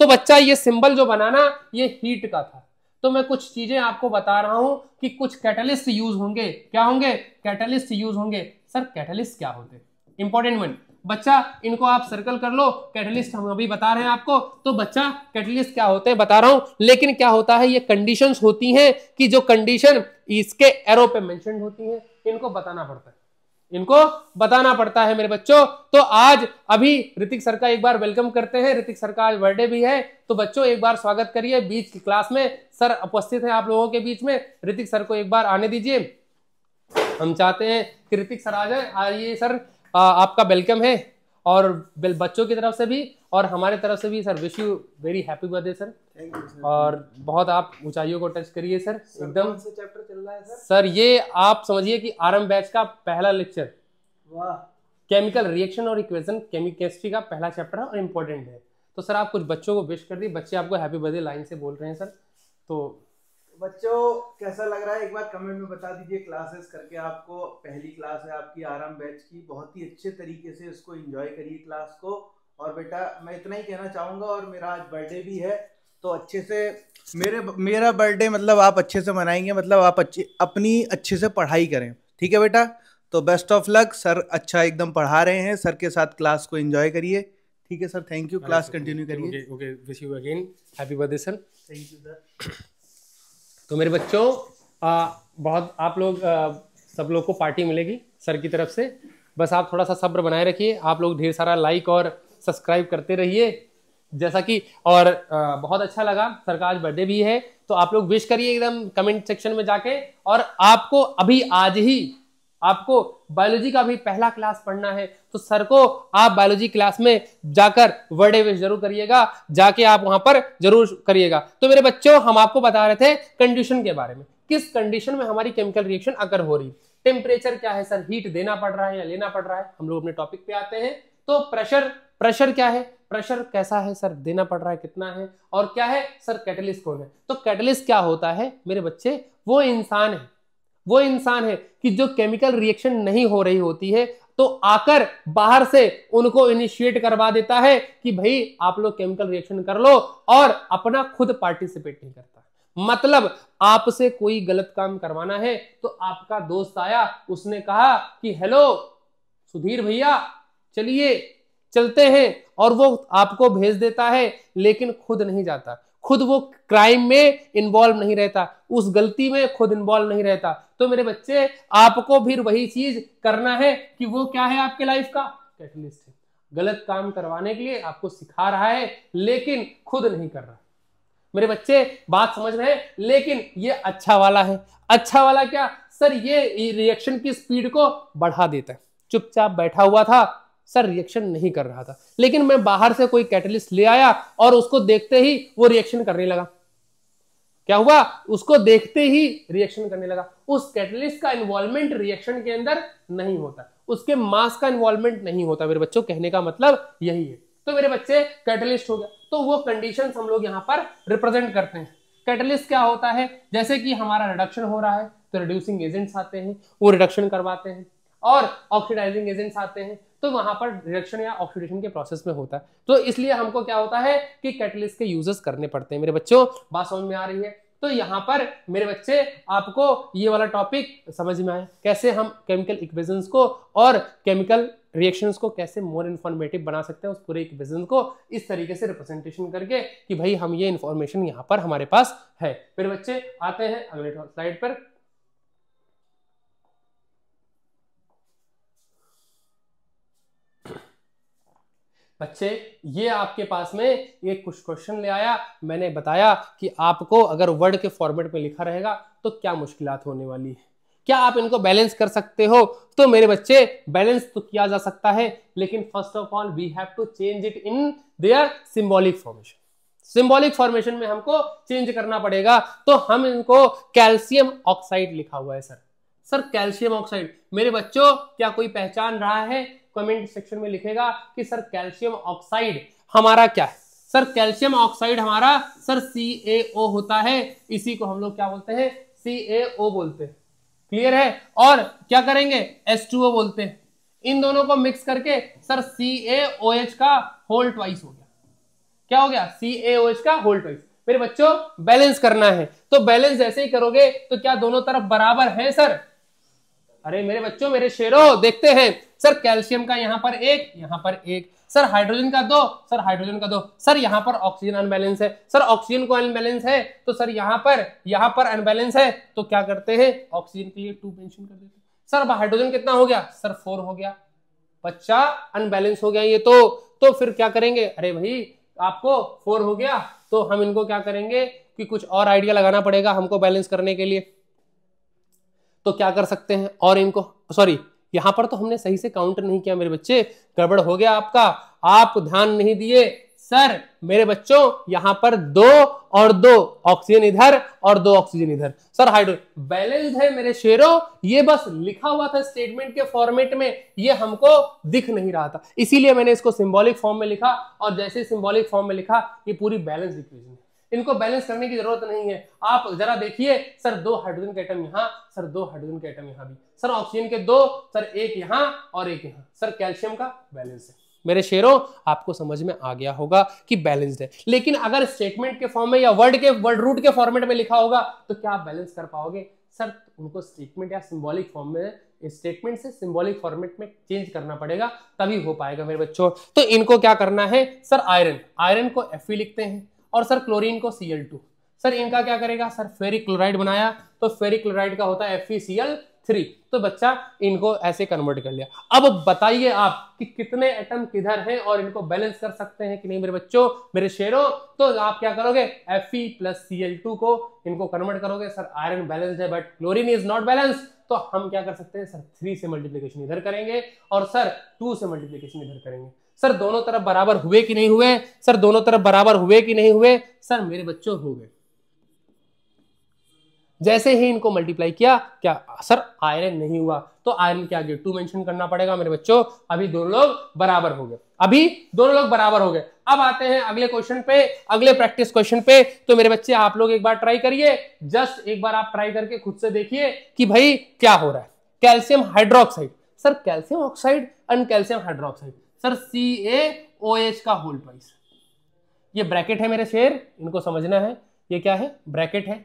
तो बच्चा ये सिंबल जो बनाना ये हीट का था। तो मैं कुछ चीजें आपको बता रहा हूं कि कुछ कैटलिस्ट यूज होंगे, क्या होंगे, कैटलिस्ट यूज होंगे। सर कैटलिस्ट क्या होते हैं, इंपॉर्टेंट वन बच्चा, इनको आप सर्कल कर लो, कैटलिस्ट हम अभी बता रहे हैं आपको। तो बच्चा कैटलिस्ट क्या होते हैं बता रहा हूं, लेकिन क्या होता है, ये कंडीशंस होती हैं कि जो कंडीशन इसके एरो पे मेंशन होती हैं, इनको बताना पड़ता है, इनको बताना पड़ता है मेरे बच्चों। तो आज अभी ऋतिक सर का एक बार वेलकम करते हैं, ऋतिक सर का आज बर्थडे भी है, तो बच्चों एक बार स्वागत करिए। बीच की क्लास में सर उपस्थित हैं आप लोगों के बीच में, ऋतिक सर को एक बार आने दीजिए। हम चाहते हैं कि ऋतिक सर आ जाए। आइए सर, आपका वेलकम है, और बच्चों की तरफ से भी और हमारे तरफ से भी sir, wish you very happy birthday sir.
Thank you sir.
और बहुत आप ऊंचाइयों को टच करिए सर, एकदम।
कौन सा चैप्टर चल रहा है सर?
सर ये आप समझिए कि आरंभ बैच का पहला लेक्चर,
वाह,
केमिकल रिएक्शन और इक्वेशन, केमिस्ट्री का पहला चैप्टर है और इम्पोर्टेंट है। तो सर आप कुछ बच्चों को विश कर दिए, बच्चे आपको हैप्पी बर्थडे लाइन से बोल रहे हैं सर। तो
बच्चों कैसा लग रहा है एक बार कमेंट में बता दीजिए। क्लासेस करके आपको, पहली क्लास है आपकी आरंभ बैच की, बहुत ही अच्छे तरीके से इसको एंजॉय करिए क्लास को। और बेटा मैं इतना ही कहना चाहूँगा, और मेरा आज बर्थडे भी है, तो अच्छे से मेरा बर्थडे मतलब आप अच्छे से मनाएंगे, मतलब आप अपनी अच्छे से पढ़ाई करें, ठीक है बेटा? तो बेस्ट ऑफ लक। सर अच्छा एकदम पढ़ा रहे हैं, सर के साथ क्लास को एंजॉय करिए, ठीक है sir? Thank you, class continue करिए।
Okay, wish you again happy birthday sir.
Thank you sir.
तो मेरे बच्चों बहुत आप लोग सब लोग को पार्टी मिलेगी सर की तरफ से, बस आप थोड़ा सा सब्र बनाए रखिए। आप लोग ढेर सारा लाइक और सब्सक्राइब करते रहिए, जैसा कि, और बहुत अच्छा लगा सर का आज बर्थडे भी है, तो आप लोग विश करिए एकदम कमेंट सेक्शन में जाके। और आपको अभी आज ही आपको बायोलॉजी का भी पहला क्लास पढ़ना है, तो सर को आप बायोलॉजी क्लास में जाकर बर्थडे विश जरूर करिएगा, जाके आप वहां पर जरूर करिएगा। तो मेरे बच्चों हम आपको बता रहे थे कंडीशन के बारे में, किस कंडीशन में हमारी केमिकल रिएक्शन अगर हो रही। टेम्परेचर क्या है सर, हीट देना पड़ रहा है या लेना पड़ रहा है। हम लोग अपने टॉपिक पे आते हैं। तो प्रेशर क्या है, प्रेशर कैसा है सर, देना पड़ रहा है कितना है, और क्या है सर कैटलिस्ट कौन है। तो कैटलिस्ट क्या होता है मेरे बच्चे, वो इंसान है कि जो केमिकल रिएक्शन नहीं हो रही होती है तो आकर बाहर से उनको इनिशिएट करवा देता है कि भाई आप लोग केमिकल रिएक्शन कर लो, और अपना खुद पार्टिसिपेट नहीं करता। मतलब आपसे कोई गलत काम करवाना है तो आपका दोस्त आया, उसने कहा कि हेलो सुधीर भैया चलिए चलते हैं, और वो आपको भेज देता है, लेकिन खुद नहीं जाता, खुद वो क्राइम में इन्वॉल्व नहीं रहता, उस गलती में खुद इन्वॉल्व नहीं रहता। तो मेरे बच्चे आपको भी वही चीज करना है कि वो क्या है, आपके लाइफ का कैटलिस्ट है, गलत काम करवाने के लिए आपको सिखा रहा है, लेकिन खुद नहीं कर रहा। मेरे बच्चे बात समझ रहे हैं? लेकिन ये अच्छा वाला है। अच्छा वाला क्या सर, ये रिएक्शन की स्पीड को बढ़ा देता है। चुपचाप बैठा हुआ था सर, रिएक्शन नहीं कर रहा था, लेकिन मैं बाहर से कोई कैटलिस्ट ले आया और उसको देखते ही वो रिएक्शन करने लगा। क्या हुआ, उसको देखते ही रिएक्शन करने लगा। उस कैटलिस्ट का इन्वॉल्वमेंट रिएक्शन के अंदर नहीं होता, उसके मास का इन्वॉल्वमेंट नहीं होता। मेरे बच्चों कहने का मतलब यही है। तो मेरे बच्चे कैटलिस्ट हो गया, तो वो कंडीशंस हम लोग यहाँ पर रिप्रेजेंट करते हैं। कैटलिस्ट क्या होता है, जैसे कि हमारा रिडक्शन हो रहा है तो रिड्यूसिंग एजेंट्स आते हैं, वो रिडक्शन करवाते हैं, और ऑक्सीडाइजिंग एजेंट्स आते हैं तो वहां पर रिडक्शन या ऑक्सीडेशन के प्रोसेस में होता है। तो इसलिए हमको क्या होता है कि कैटलिस्ट के यूजेस करने पड़ते हैं। मेरे बच्चों बात समझ में आ रही है? तो यहाँ पर मेरे बच्चे आपको ये वाला टॉपिक समझ में आया, कैसे हम केमिकल इक्वेशंस को और केमिकल रिएक्शंस को कैसे मोर इन्फॉर्मेटिव बना सकते हैं, उस पूरे इक्वेशन को इस तरीके से रिप्रेजेंटेशन करके कि भाई हम ये इन्फॉर्मेशन यहाँ पर हमारे पास है। मेरे बच्चे आते हैं अगले स्लाइड पर। बच्चे ये आपके पास में एक कुछ क्वेश्चन ले आया, मैंने बताया कि आपको अगर वर्ड के फॉर्मेट में लिखा रहेगा तो क्या मुश्किलात होने वाली है, क्या आप इनको बैलेंस कर सकते हो? तो मेरे बच्चे बैलेंस तो किया जा सकता है, लेकिन first of all we have to change it in their symbolic formation. Symbolic formation में हमको चेंज करना पड़ेगा। तो हम इनको कैल्शियम ऑक्साइड लिखा हुआ है सर कैल्शियम ऑक्साइड। मेरे बच्चों क्या कोई पहचान रहा है? कमेंट सेक्शन में लिखेगा कि सर कैल्शियम ऑक्साइड हमारा क्या है। सर कैल्शियम ऑक्साइड हमारा सर CaO होता है, इसी को हम लोग क्या बोलते हैं, CaO बोलते हैं। क्लियर है? और क्या करेंगे, H2O बोलते हैं। इन दोनों को मिक्स करके सर CaOH का होल ट्वाइस हो गया। क्या हो गया, CaOH का होल ट्वाइस। मेरे बच्चों बैलेंस करना है, तो बैलेंस जैसे ही करोगे तो क्या दोनों तरफ बराबर है सर? अरे मेरे बच्चों, मेरे शेरों, देखते हैं सर कैल्शियम का यहाँ पर एक, यहाँ पर एक, सर हाइड्रोजन का दो, सर हाइड्रोजन का दो, सर यहाँ पर ऑक्सीजन अनबैलेंस है, सर ऑक्सीजन को अनबैलेंस है तो सर यहाँ पर अनबैलेंस है, तो क्या करते हैं, ऑक्सीजन के लिए 2 मेंशन कर देते हैं। सर अब हाइड्रोजन कितना हो गया, सर 4 हो गया, बच्चा अनबैलेंस हो गया ये तो फिर क्या करेंगे, अरे भाई आपको 4 हो गया तो हम इनको क्या करेंगे कि कुछ और आइडिया लगाना पड़ेगा हमको बैलेंस करने के लिए। तो क्या कर सकते हैं, और इनको सॉरी यहां पर तो हमने सही से काउंट नहीं किया मेरे बच्चे, गड़बड़ हो गया आपका, आप ध्यान नहीं दिए। सर मेरे बच्चों यहां पर 2 और 2 ऑक्सीजन इधर और 2 ऑक्सीजन इधर, सर हाइड्रोजन बैलेंस्ड है मेरे शेरों। ये बस लिखा हुआ था स्टेटमेंट के फॉर्मेट में, ये हमको दिख नहीं रहा था, इसीलिए मैंने इसको सिंबॉलिक फॉर्म में लिखा, और जैसे सिंबॉलिक फॉर्म में लिखा ये पूरी बैलेंस इक्वेशन है। इनको बैलेंस करने की जरूरत नहीं है। आप जरा देखिए, सर 2 हाइड्रोजन के एटम यहां, सर 2 हाइड्रोजन के एटम यहां भी, सर ऑक्सीजन के 2, सर एक यहां और एक यहां, सर कैल्शियम का बैलेंस है। मेरे शेरों आपको समझ में आ गया होगा कि बैलेंस्ड है। लेकिन अगर स्टेटमेंट के फॉर्म में या वर्ड रूट के फॉर्मेट में लिखा होगा तो क्या आप बैलेंस कर पाओगे? सर उनको स्टेटमेंट या सिंबॉलिक फॉर्म में, स्टेटमेंट से सिंबॉलिक फॉर्मेट में चेंज करना पड़ेगा, तभी हो पाएगा मेरे बच्चों। तो इनको क्या करना है, सर आयरन को Fe लिखते हैं, और सर क्लोरीन को Cl2। सर इनका क्या करेगा, सर फेरिक क्लोराइड बनाया तो फेरिक क्लोराइड का होता है FeCl3, तो बच्चा इनको ऐसे कन्वर्ट कर लिया। अब बताइए आप कि कितने एटम किधर हैं और इनको बैलेंस कर सकते हैं कि नहीं मेरे बच्चों, मेरे शेरों। तो आप क्या करोगे, Fe प्लस Cl2 को इनको कन्वर्ट करोगे। सर आयरन बैलेंस्ड है but chlorine is not balance, तो हम क्या कर सकते हैं, सर 3 से मल्टीप्लीकेशन इधर करेंगे और सर 2 से मल्टीप्लीकेशन इधर करेंगे। सर दोनों तरफ बराबर हुए कि नहीं हुए, सर दोनों तरफ बराबर हुए कि नहीं हुए, सर मेरे बच्चों हो गए। जैसे ही इनको मल्टीप्लाई किया, क्या सर आयरन नहीं हुआ, तो आयरन के आगे 2 मेंशन करना पड़ेगा मेरे बच्चों। अभी दोनों लोग बराबर हो गए, अभी दोनों लोग बराबर हो गए। अब आते हैं अगले क्वेश्चन पे, अगले प्रैक्टिस क्वेश्चन पे। तो मेरे बच्चे आप लोग एक बार ट्राई करिए, जस्ट एक बार आप ट्राई करके खुद से देखिए कि भाई क्या हो रहा है। Calcium hydroxide, sir calcium oxide and calcium hydroxide, sir CaOH का होल ट्वाइस। ये ब्रैकेट है मेरे शेर, इनको समझना है, ये क्या है, ब्रैकेट है,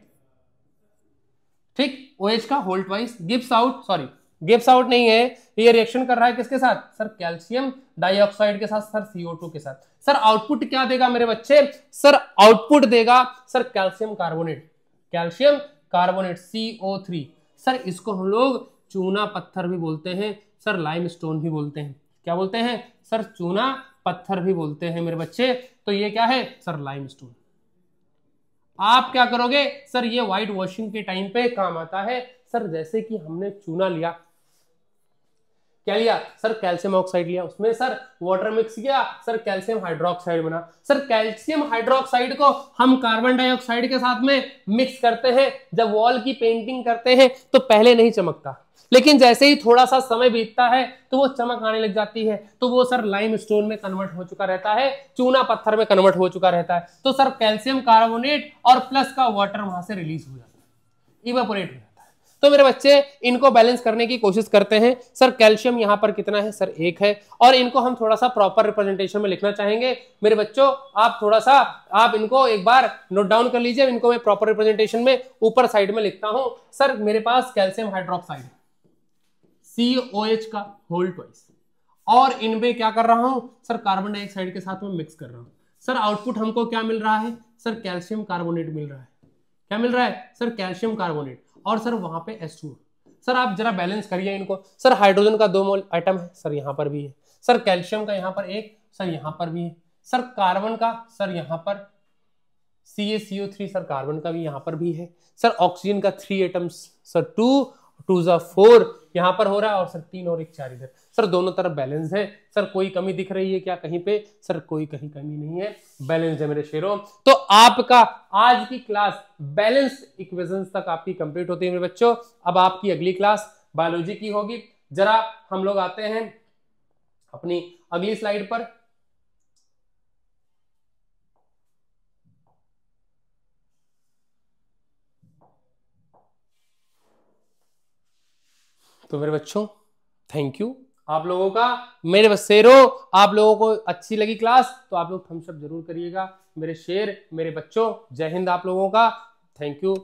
ठीक। OH का whole twice gives out, sorry gives out नहीं है, ये रिएक्शन कर रहा है किसके साथ सर, कैल्शियम डाइऑक्साइड के साथ सर, CO2 के साथ। सर आउटपुट क्या देगा मेरे बच्चे, सर आउटपुट देगा sir calcium carbonate, calcium carbonate CO3। Sir इसको हम लोग चूना पत्थर भी बोलते हैं सर, लाइमस्टोन भी बोलते हैं, क्या बोलते हैं सर, चूना पत्थर भी बोलते हैं मेरे बच्चे। तो ये क्या है सर, लाइमस्टोन। आप क्या करोगे सर, ये व्हाइट वॉशिंग के टाइम पे काम आता है सर। जैसे कि हमने चूना लिया, क्या लिया सर, कैल्शियम ऑक्साइड लिया, उसमें सर वाटर मिक्स किया सर, कैल्शियम हाइड्रोक्साइड बना। सर कैल्शियम हाइड्रोक्साइड को हम कार्बन डाइऑक्साइड के साथ में मिक्स करते हैं, जब वॉल की पेंटिंग करते हैं तो पहले नहीं चमकता, लेकिन जैसे ही थोड़ा सा समय बीतता है तो वो चमक आने लग जाती है, तो वो सर लाइमस्टोन में कन्वर्ट हो चुका रहता है, चूना पत्थर में कन्वर्ट हो चुका रहता है। तो सर कैल्शियम कार्बोनेट और प्लस का वाटर वहां से रिलीज हो जाता है, इवेपोरेट हो जाता है। तो मेरे बच्चे इनको बैलेंस करने की कोशिश करते हैं। सर कैल्शियम यहाँ पर कितना है सर, 1 है, और इनको हम थोड़ा सा प्रॉपर रिप्रेजेंटेशन में लिखना चाहेंगे। मेरे बच्चों आप थोड़ा सा आप इनको एक बार नोट डाउन कर लीजिए, इनको मैं प्रॉपर रिप्रेजेंटेशन में ऊपर साइड में लिखता हूं। सर मेरे पास कैल्शियम हाइड्रोक्साइड COH का होल ट्वाइस, और इनमें क्या कर रहा हूं सर, कार्बन डाइऑक्साइड के साथ में मिक्स कर रहा हूं। सर आउटपुट हमको क्या मिल रहा है सर, कैल्शियम कार्बोनेट मिल रहा है, क्या मिल रहा है सर, कैल्शियम कार्बोनेट, और सर वहां पे H2। सर आप जरा बैलेंस करिए इनको। सर हाइड्रोजन का 2 मोल आइटम है सर, यहां पर भी है सर, कैल्शियम का यहां पर 1 सर, यहां पर भी है सर, कार्बन का सर यहां पर CaCO3 सर, कार्बन का भी यहां पर भी है सर, ऑक्सीजन का 3 एटम्स सर, 2 2 4 यहां पर हो रहा है, और सर 3 और 1 4 इधर। सर दोनों तरफ बैलेंस है। सर कोई कमी दिख रही है क्या कहीं पे सर, कोई कहीं कमी नहीं है, बैलेंस है मेरे शेरों। तो आपका आज की क्लास बैलेंस इक्वेशंस तक आपकी कंप्लीट होती है मेरे बच्चों। अब आपकी अगली क्लास बायोलॉजी की होगी। जरा हम लोग आते हैं अपनी अगली स्लाइड पर। तो मेरे बच्चों थैंक यू आप लोगों का, मेरे बसेरो आप लोगों को अच्छी लगी क्लास तो आप लोग थम्स अप जरूर करिएगा मेरे शेर, मेरे बच्चों। जय हिंद आप लोगों का, थैंक यू।